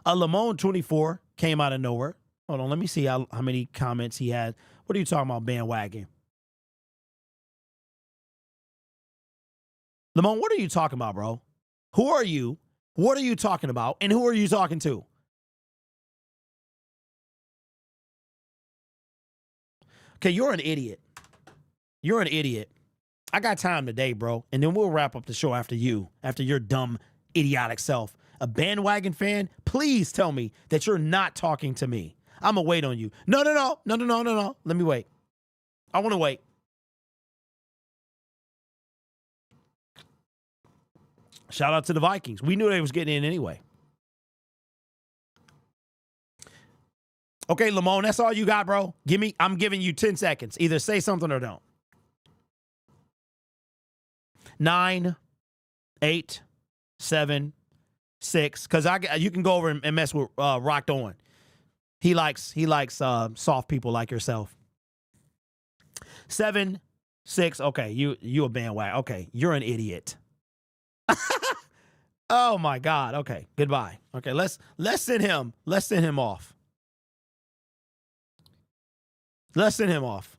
Lamone 24 came out of nowhere. Hold on, let me see how many comments he had. What are you talking about, bandwagon? Lamone, what are you talking about, bro? Who are you? What are you talking about? And who are you talking to? Okay, you're an idiot. You're an idiot. I got time today, bro. And then we'll wrap up the show after your dumb, idiotic self. A bandwagon fan, please tell me that you're not talking to me. I'm going to wait on you. No. Let me wait. I want to wait. Shout out to the Vikings. We knew they was getting in anyway. Okay, Lamone, that's all you got, bro. I'm giving you 10 seconds. Either say something or don't. 9, 8, 7, 6. Because you can go over and mess with Rocked On. He likes soft people like yourself. 7, 6. Okay, you a bandwagon. Okay, you're an idiot. Oh my God. Okay, goodbye. Okay, let's send him off. Let's send him off.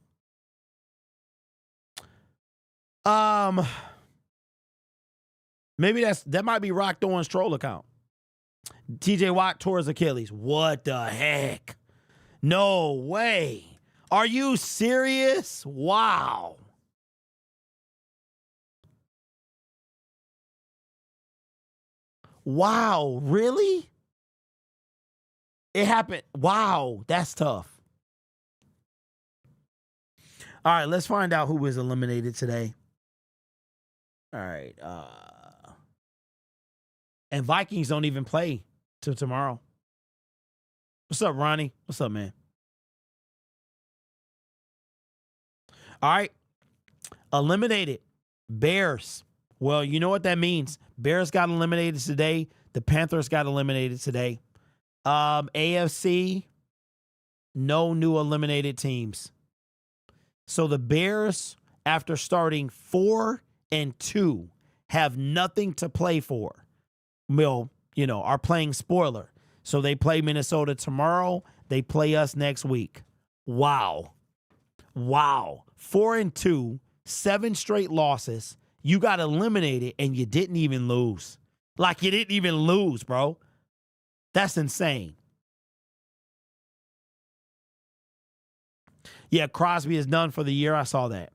Maybe that might be Rocked On's troll account. TJ Watt tore his Achilles. What the heck? No way. Are you serious? Wow. Wow, really? It happened. Wow, that's tough. All right, let's find out who was eliminated today. All right. And Vikings don't even play till tomorrow. What's up, Ronnie? What's up, man? All right. Eliminated. Bears. Well, you know what that means. Bears got eliminated today. The Panthers got eliminated today. AFC, no new eliminated teams. So the Bears, after starting 4-2, have nothing to play for. Well, are playing spoiler. So they play Minnesota tomorrow. They play us next week. Wow. 4-2, 7 straight losses. You got eliminated and you didn't even lose. Like, you didn't even lose, bro. That's insane. Yeah, Crosby is done for the year. I saw that.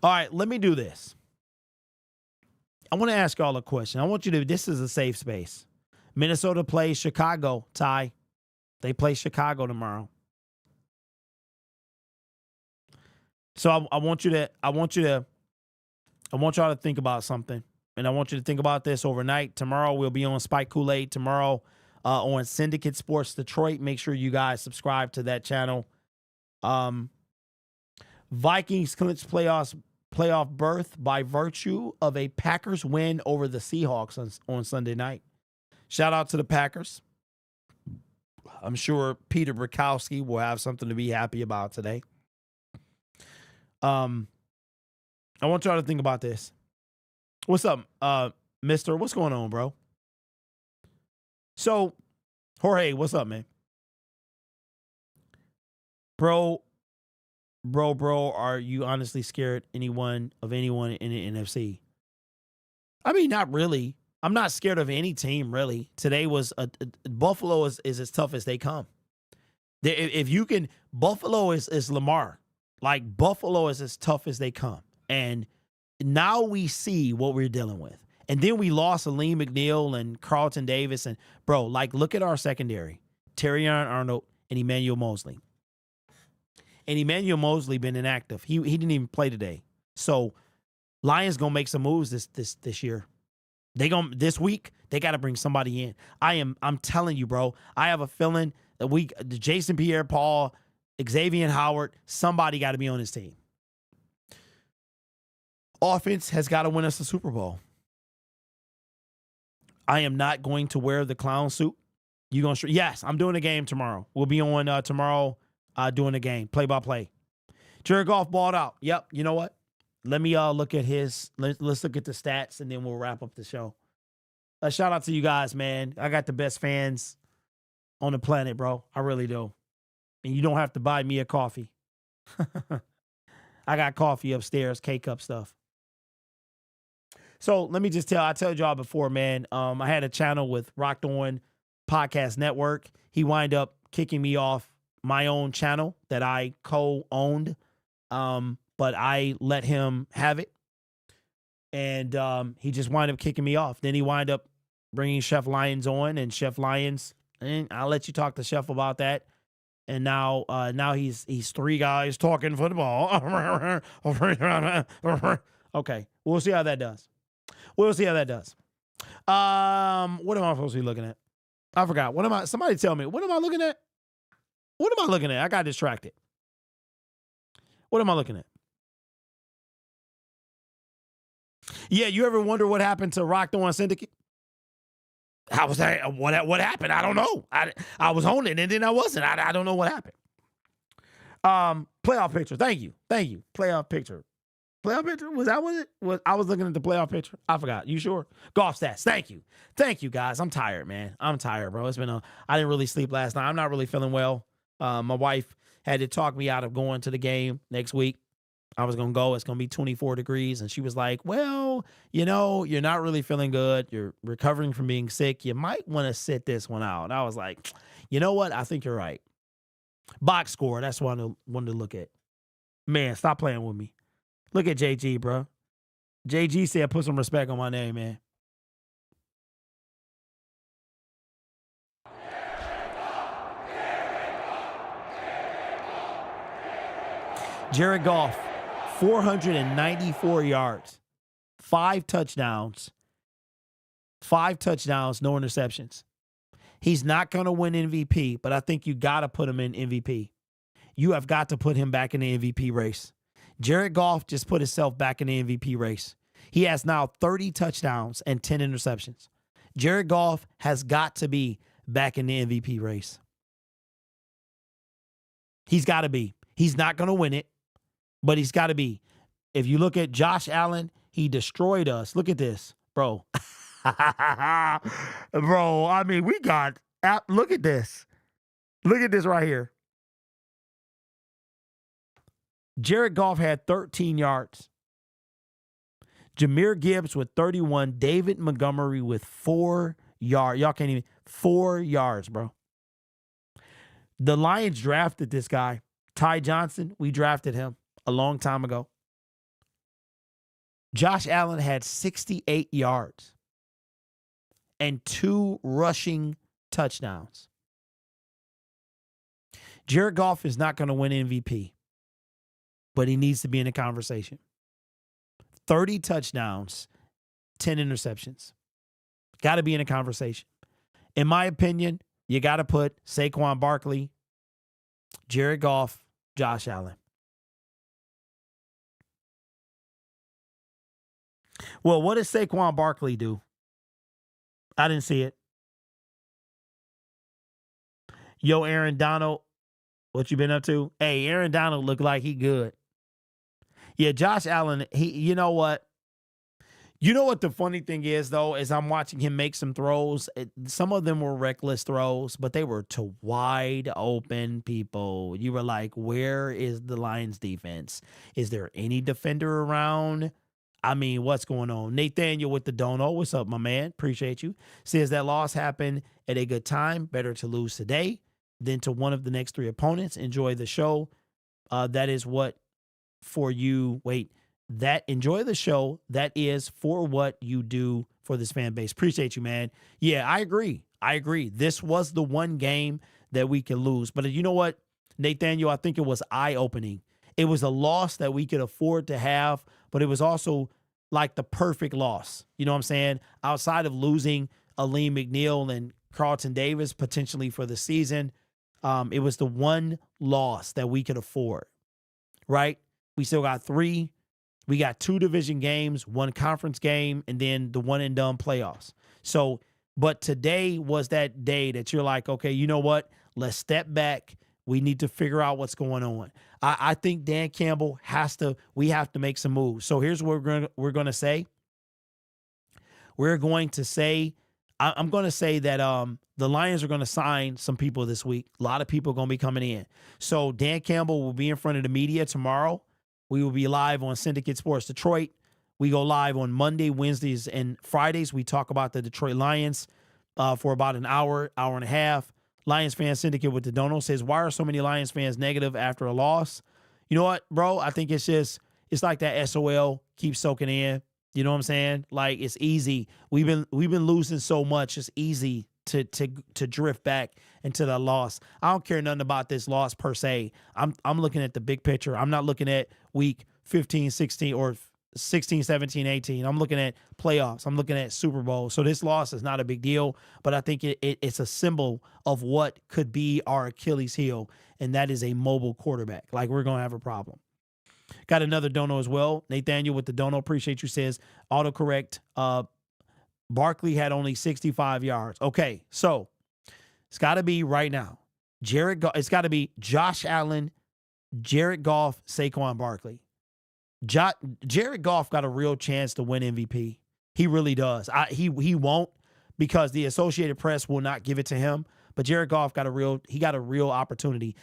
All right, let me do this. I want to ask y'all a question. I want you to, this is a safe space. Minnesota plays Chicago, Ty. They play Chicago tomorrow. So I want y'all to think about something. And I want you to think about this overnight. Tomorrow we'll be on Spike Kool-Aid. Tomorrow on Syndicate Sports Detroit. Make sure you guys subscribe to that channel. Vikings clinch playoff berth by virtue of a Packers win over the Seahawks on Sunday night. Shout out to the Packers. I'm sure Peter Bukowski will have something to be happy about today. I want y'all to think about this. What's up, mister? What's going on, bro? So, Jorge, what's up, man? Bro, are you honestly scared of anyone in the NFC? I mean, not really. I'm not scared of any team, really. Today was Buffalo is as tough as they come. If you can, Buffalo is Lamar. Like, Buffalo is as tough as they come. And now we see what we're dealing with. And then we lost Aleem McNeil and Carlton Davis. And, bro, like, look at our secondary. Terrion Arnold and Emmanuel Mosley. And Emmanuel Mosley been inactive. He didn't even play today. So, Lions going to make some moves this year. This week, they got to bring somebody in. I'm telling you, bro, I have a feeling that Jason Pierre-Paul, Xavier Howard, somebody got to be on this team. Offense has got to win us the Super Bowl. I am not going to wear the clown suit. You going to? Yes, I'm doing a game tomorrow. We'll be on tomorrow doing a game, play-by-play. Jared Goff balled out. Yep, you know what? Let me look at his. Let's look at the stats, and then we'll wrap up the show. Shout out to you guys, man. I got the best fans on the planet, bro. I really do. And you don't have to buy me a coffee. I got coffee upstairs, K-cup stuff. So let me just I told y'all before, man, I had a channel with Rocked On Podcast Network. He wound up kicking me off my own channel that I co-owned, but I let him have it. And he just wound up kicking me off. Then he wound up bringing Chef Lions on, and Chef Lions, and I'll let you talk to Chef about that. And now he's 3 guys talking football. Okay, we'll see how that does. What am I supposed to be looking at? I forgot. Somebody tell me. What am I looking at? I got distracted. What am I looking at? Yeah, you ever wonder what happened to Rocked On Syndicate? How was that? What happened? I don't know. I was on it and then I wasn't. I don't know what happened. Playoff picture. Thank you. Playoff picture. Was that what it was? I was looking at the playoff picture. I forgot. You sure? Golf stats. Thank you, guys. I'm tired, man. I'm tired, bro. I didn't really sleep last night. I'm not really feeling well. My wife had to talk me out of going to the game next week. I was going to go. It's going to be 24 degrees. And she was like, well, you're not really feeling good. You're recovering from being sick. You might want to sit this one out. And I was like, you know what? I think you're right. Box score. That's what I wanted to look at. Man, stop playing with me. Look at JG, bro. JG said, put some respect on my name, man. Jared Goff, 494 yards, 5 touchdowns, no interceptions. He's not going to win MVP, but I think you got to put him in MVP. You have got to put him back in the MVP race. Jared Goff just put himself back in the MVP race. He has now 30 touchdowns and 10 interceptions. Jared Goff has got to be back in the MVP race. He's got to be. He's not going to win it, but he's got to be. If you look at Josh Allen, he destroyed us. Look at this, bro. Bro, I mean, we got, look at this. Look at this right here. Jared Goff had 13 yards. Jahmyr Gibbs with 31. David Montgomery with 4 yards. Y'all can't even, 4 yards, bro. The Lions drafted this guy. Ty Johnson, we drafted him a long time ago. Josh Allen had 68 yards and 2 rushing touchdowns. Jared Goff is not going to win MVP, but he needs to be in the conversation. 30 touchdowns, 10 interceptions. Got to be in a conversation. In my opinion, you got to put Saquon Barkley, Jared Goff, Josh Allen. Well, what does Saquon Barkley do? I didn't see it. Yo, Aaron Donald, what you been up to? Hey, Aaron Donald look like he good. Yeah, Josh Allen, you know what? You know what the funny thing is, though, is I'm watching him make some throws. Some of them were reckless throws, but they were to wide open people. You were like, where is the Lions defense? Is there any defender around? I mean, what's going on? Nathaniel with the dono. What's up, my man? Appreciate you. Says that loss happened at a good time. Better to lose today than to one of the next 3 opponents. Enjoy the show. That is what for you. Wait, that enjoy the show. That is for what you do for this fan base. Appreciate you, man. Yeah, I agree. This was the one game that we could lose. But you know what, Nathaniel, I think it was eye-opening. It was a loss that we could afford to have, but it was also like the perfect loss. You know what I'm saying? Outside of losing Aleem McNeil and Carlton Davis potentially for the season, it was the one loss that we could afford, right? We still got 3. We got 2 division games, 1 conference game, and then the one and done playoffs. So, but today was that day that you're like, okay, you know what? Let's step back. We need to figure out what's going on. I think Dan Campbell we have to make some moves. So here's what we're going to say. We're going to say, I'm going to say that the Lions are going to sign some people this week. A lot of people are going to be coming in. So Dan Campbell will be in front of the media tomorrow. We will be live on Syndicate Sports Detroit. We go live on Monday, Wednesdays, and Fridays. We talk about the Detroit Lions for about an hour and a half. Lions Fan Syndicate with the Dono says, why are so many Lions fans negative after a loss? You know what, bro? I think it's like that SOL keeps soaking in. You know what I'm saying? Like, it's easy. We've been losing so much. It's easy to drift back into the loss. I don't care nothing about this loss per se. I'm looking at the big picture. I'm not looking at week 15, 16, or 16, 17, 18. I'm looking at playoffs. I'm looking at Super Bowl. So this loss is not a big deal, but I think it's a symbol of what could be our Achilles heel, and that is a mobile quarterback. Like, we're going to have a problem. Got another dono as well. Nathaniel with the dono, appreciate you, says, autocorrect, Barkley had only 65 yards. Okay, so it's got to be right now. It's got to be Josh Allen, Jared Goff, Saquon Barkley. Jared Goff got a real chance to win MVP. He really does. He won't, because the Associated Press will not give it to him. But Jared Goff got a real opportunity.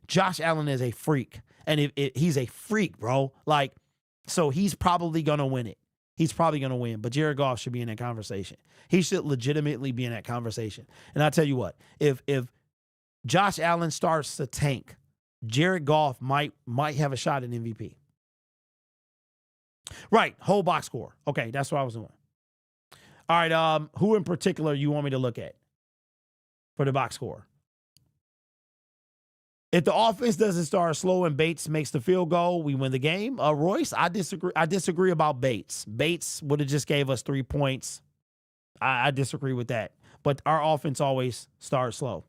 Josh Allen is a freak, and he's a freak, bro. Like, so he's probably gonna win it. He's probably gonna win. But Jared Goff should be in that conversation. He should legitimately be in that conversation. And I tell you what, if Josh Allen starts to tank, Jared Goff might have a shot at MVP. Right, whole box score. Okay, that's what I was doing. All right, who in particular you want me to look at for the box score? If the offense doesn't start slow and Bates makes the field goal, we win the game. Royce, I disagree about Bates. Bates would have just gave us 3 points. I disagree with that. but our offense always starts slow.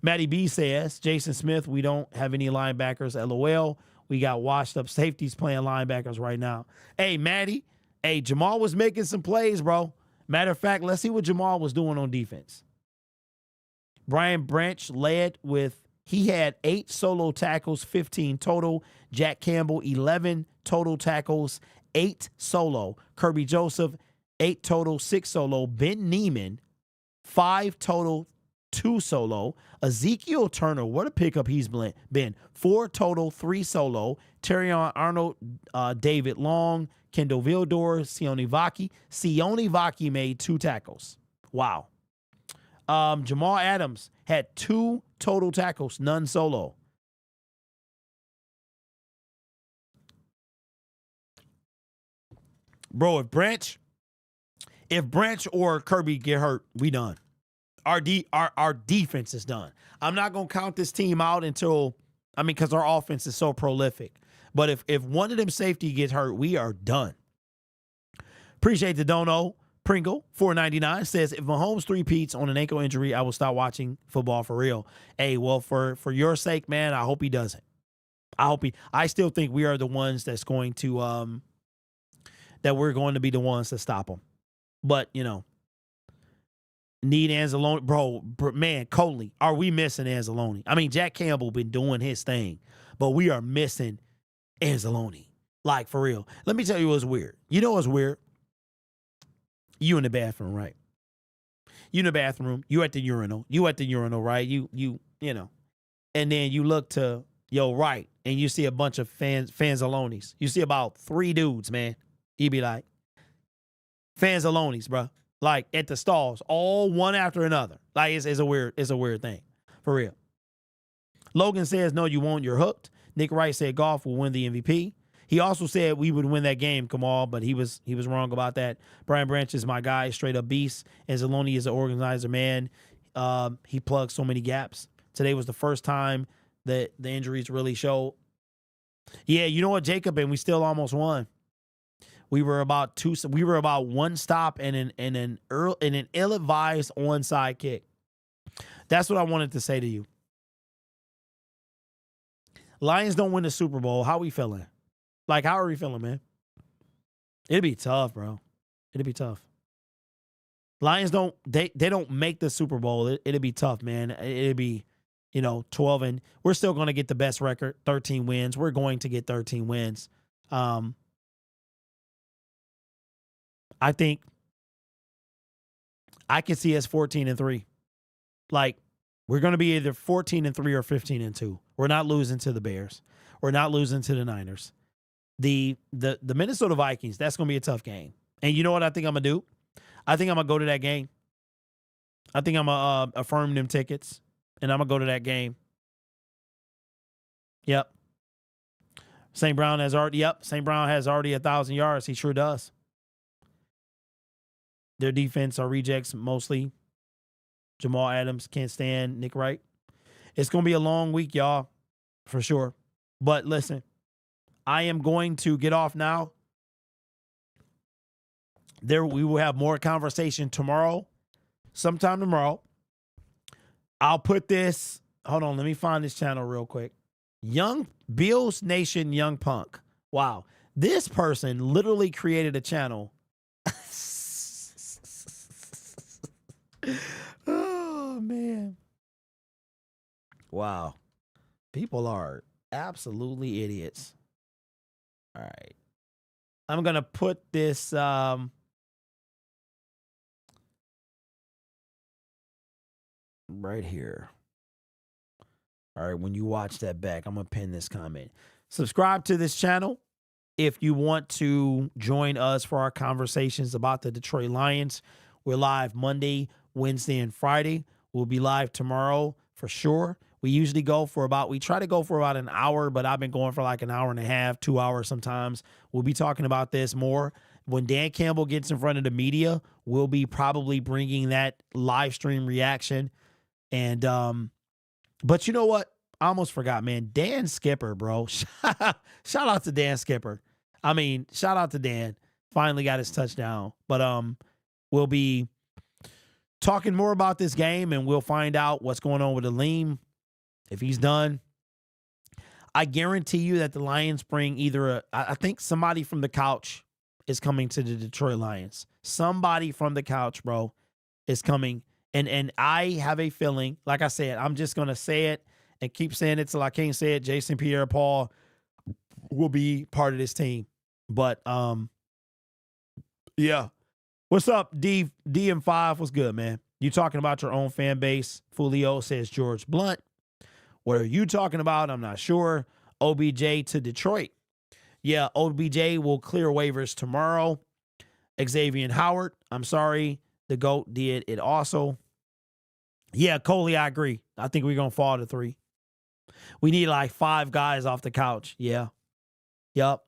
Matty B says, Jason Smith, we don't have any linebackers. LOL. We got washed up safeties playing linebackers right now. Hey, Matty. Hey, Jamal was making some plays, bro. Matter of fact, let's see what Jamal was doing on defense. Brian Branch led with, he had 8 solo tackles, 15 total. Jack Campbell, 11 total tackles, 8 solo. Kirby Joseph, 8 total, 6 solo. Ben Neiman, 5 total, 2 solo. Ezekiel Turner, what a pickup he's been. 4 total, 3 solo. Terrion Arnold, David Long, Kendall Vildor, Sione Vaki. Sione Vaki made 2 tackles. Wow. Jamal Adams had 2 total tackles, none solo. Bro, if Branch or Kirby get hurt, we done. Our defense is done. I'm not going to count this team out until, because our offense is so prolific. But if one of them safety gets hurt, we are done. Appreciate the dono. Pringle, $4.99, says, if Mahomes three-peats on an ankle injury, I will stop watching football for real. Hey, well, for your sake, man, I hope he doesn't. I still think we are the ones that's going to, that we're going to be the ones to stop him. But, need Anzalone. Bro, man, Coley, are we missing Anzalone? Jack Campbell been doing his thing, but we are missing Anzalone. Like, for real. Let me tell you what's weird. You know what's weird? You in the bathroom, right? You in the bathroom. You at the urinal. Right? You know. And then you look to your right, and you see a bunch of Fanzalones. You see about 3 dudes, man. You be like, Fanzalones, bro. Like, at the stalls, all one after another. Like, it's a weird thing. For real. Logan says, no, you won't. You're hooked. Nick Wright said Goff will win the MVP. He also said we would win that game, Kamal, but he was wrong about that. Brian Branch is my guy, straight up beast. And Zaloni is an organizer, man. He plugs so many gaps. Today was the first time that the injuries really showed. Yeah, you know what, Jacob, and we still almost won. We were about 1 stop and an ill-advised onside kick. That's what I wanted to say to you. Lions don't win the Super Bowl. How we feeling? Like, how are we feeling, man? It'd be tough, bro. It'd be tough. Lions don't make the Super Bowl. It'd be tough, man. It'd be, 12 and we're still going to get the best record, 13 wins. We're going to get 13 wins. I think I can see us 14-3. Like, we're going to be either 14-3 or 15-2. We're not losing to the Bears. We're not losing to the Niners. The Minnesota Vikings, that's going to be a tough game. And you know what I think I'm going to do? I think I'm going to go to that game. I think I'm going to affirm them tickets, and I'm going to go to that game. Yep. St. Brown has already 1,000 yards. He sure does. Their defense are rejects mostly. Jamal Adams can't stand Nick Wright. It's going to be a long week, y'all, for sure. But listen, I am going to get off now. We will have more conversation tomorrow, sometime tomorrow. I'll put this. Hold on, let me find this channel real quick. Young Bills Nation Young Punk. Wow, this person literally created a channel. Oh man! Wow, people are absolutely idiots. All right. I'm going to put this right here. All right, when you watch that back, I'm going to pin this comment. Subscribe to this channel if you want to join us for our conversations about the Detroit Lions. We're live Monday, Wednesday, and Friday. We'll be live tomorrow for sure. We usually try to go for about an hour, but I've been going for like an hour and a half, 2 hours sometimes. We'll be talking about this more. When Dan Campbell gets in front of the media, we'll be probably bringing that live stream reaction. And, but you know what? I almost forgot, man. Dan Skipper, bro. Shout out to Dan Skipper. Shout out to Dan. Finally got his touchdown. But, we'll be talking more about this game, and we'll find out what's going on with Aleem, if he's done. I guarantee you that the Lions bring either I think somebody from the couch is coming to the Detroit Lions. Somebody from the couch, bro, is coming. And I have a feeling, like I said, I'm just going to say it and keep saying it till I can't say it. Jason Pierre-Paul will be part of this team. But, yeah. What's up, DM5? What's good, man? You talking about your own fan base? Fulio says George Blunt. What are you talking about? I'm not sure. OBJ to Detroit. Yeah, OBJ will clear waivers tomorrow. Xavier Howard, I'm sorry. The GOAT did it also. Yeah, Coley, I agree. I think we're going to fall to 3. We need like 5 guys off the couch. Yeah. Yup.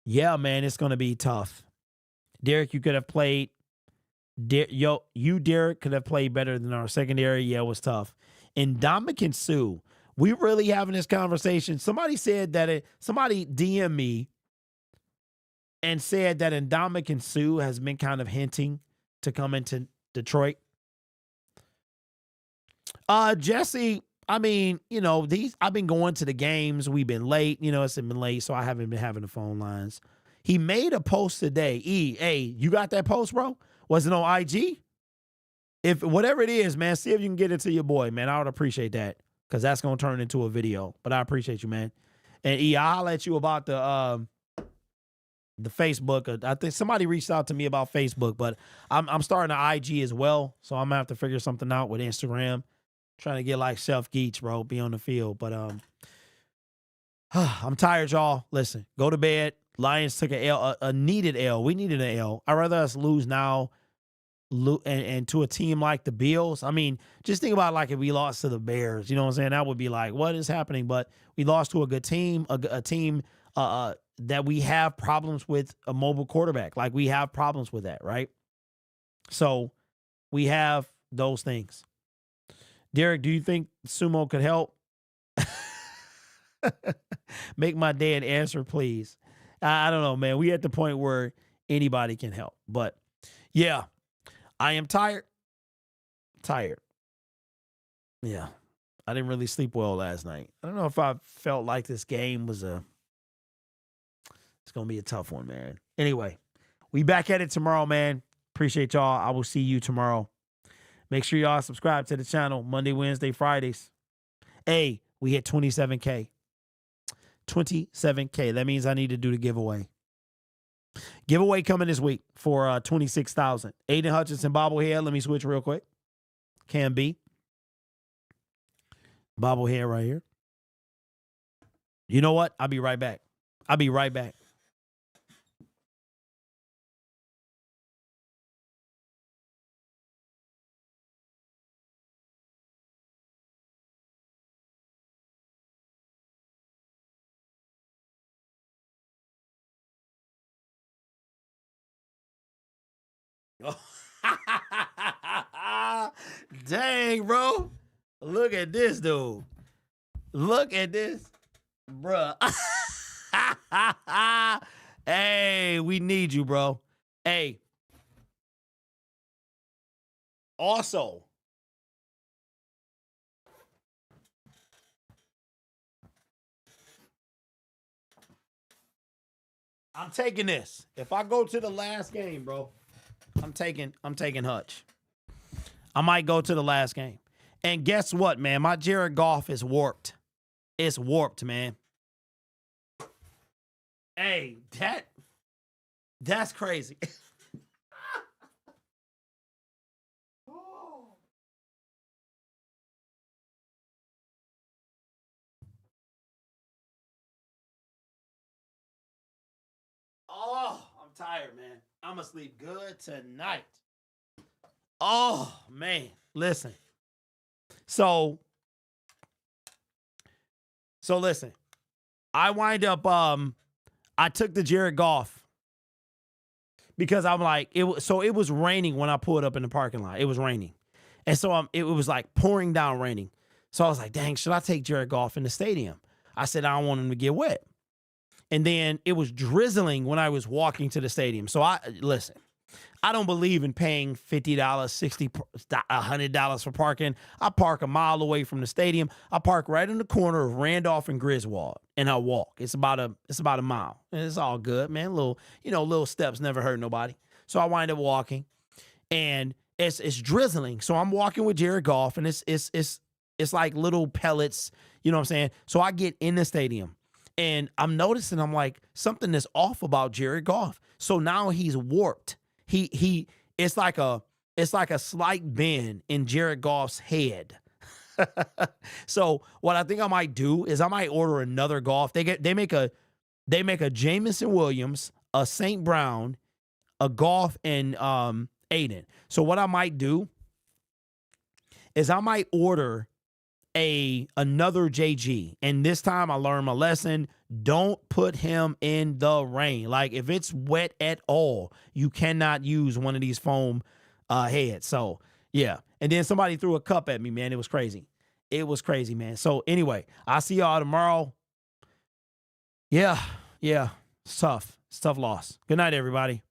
Yeah, man, it's going to be tough. Derek, you could have played. Derek, could have played better than our secondary. Yeah, it was tough. And Ndamukong Suh, we really having this conversation. Somebody said that somebody DM me and said that Ndamukong Suh has been kind of hinting to come into Detroit. Jesse, I mean, you know, I've been going to the games. We've been late. You know, it's been late, so I haven't been having the phone lines. He made a post today. Hey, you got that post, bro? Was it on IG? If whatever it is, man, see if you can get it to your boy, man. I would appreciate that because that's going to turn into a video. But I appreciate you, man. And I'll holler at you about the Facebook. I think somebody reached out to me about Facebook, but I'm starting an IG as well. So I'm going to have to figure something out with Instagram. Trying to get like Self Geach, bro, be on the field. But I'm tired, y'all. Listen, go to bed. Lions took a needed L. We needed an L. I'd rather us lose now and to a team like the Bills. I mean, just think about like if we lost to the Bears, you know what I'm saying? That would be like, what is happening? But we lost to a good team, a team that we have problems with a mobile quarterback. Like we have problems with that, right? So we have those things. Derek, do you think Sumo could help? Make my day and answer, please. I don't know, man. We at the point where anybody can help. But, yeah, I am tired. Tired. Yeah. I didn't really sleep well last night. I don't know if I felt like this game was it's going to be a tough one, man. Anyway, we back at it tomorrow, man. Appreciate y'all. I will see you tomorrow. Make sure y'all subscribe to the channel Monday, Wednesday, Fridays. Hey, we hit 27K. 27K. That means I need to do the giveaway. Giveaway coming this week for $26,000. Aiden Hutchinson bobblehead. Let me switch real quick. Can be. Bobblehead right here. You know what? I'll be right back. I'll be right back. Dang, bro. Look at this, dude. Look at this, bruh. Hey, we need you, bro. Hey. Also, I'm taking this. If I go to the last game, bro, I'm taking Hutch. I might go to the last game. And guess what, man? My Jared Goff is warped. It's warped, man. Hey, that's crazy. Oh, I'm tired, man. I'm going to sleep good tonight. Oh, man. Listen. So listen. I wind up, I took the Jared Goff because I'm like, it was raining when I pulled up in the parking lot. It was raining. And so it was like pouring down raining. So I was like, dang, should I take Jared Goff in the stadium? I said, I don't want him to get wet. And then it was drizzling when I was walking to the stadium. So listen, I don't believe in paying $50, $60, $100 for parking. I park a mile away from the stadium. I park right in the corner of Randolph and Griswold, and I walk. It's about a mile, and it's all good, man. Little steps never hurt nobody. So I wind up walking, and it's drizzling. So I'm walking with Jared Goff, and it's like little pellets. You know what I'm saying? So I get in the stadium, and I'm noticing, I'm like, something is off about Jared Goff. So now he's warped. It's like a slight bend in Jared Goff's head. So what I think I might do is I might order another Goff. They make a Jameson Williams, a St. Brown, a Goff, and Aiden. So what I might do is I might order another JG, and this time I learned my lesson. Don't put him in the rain. Like, if it's wet at all, you cannot use one of these foam heads. So yeah, and then somebody threw a cup at me, man. It was crazy. It was crazy, man. So anyway, I'll see y'all tomorrow. Yeah, it's tough. It's a tough loss. Good night, everybody.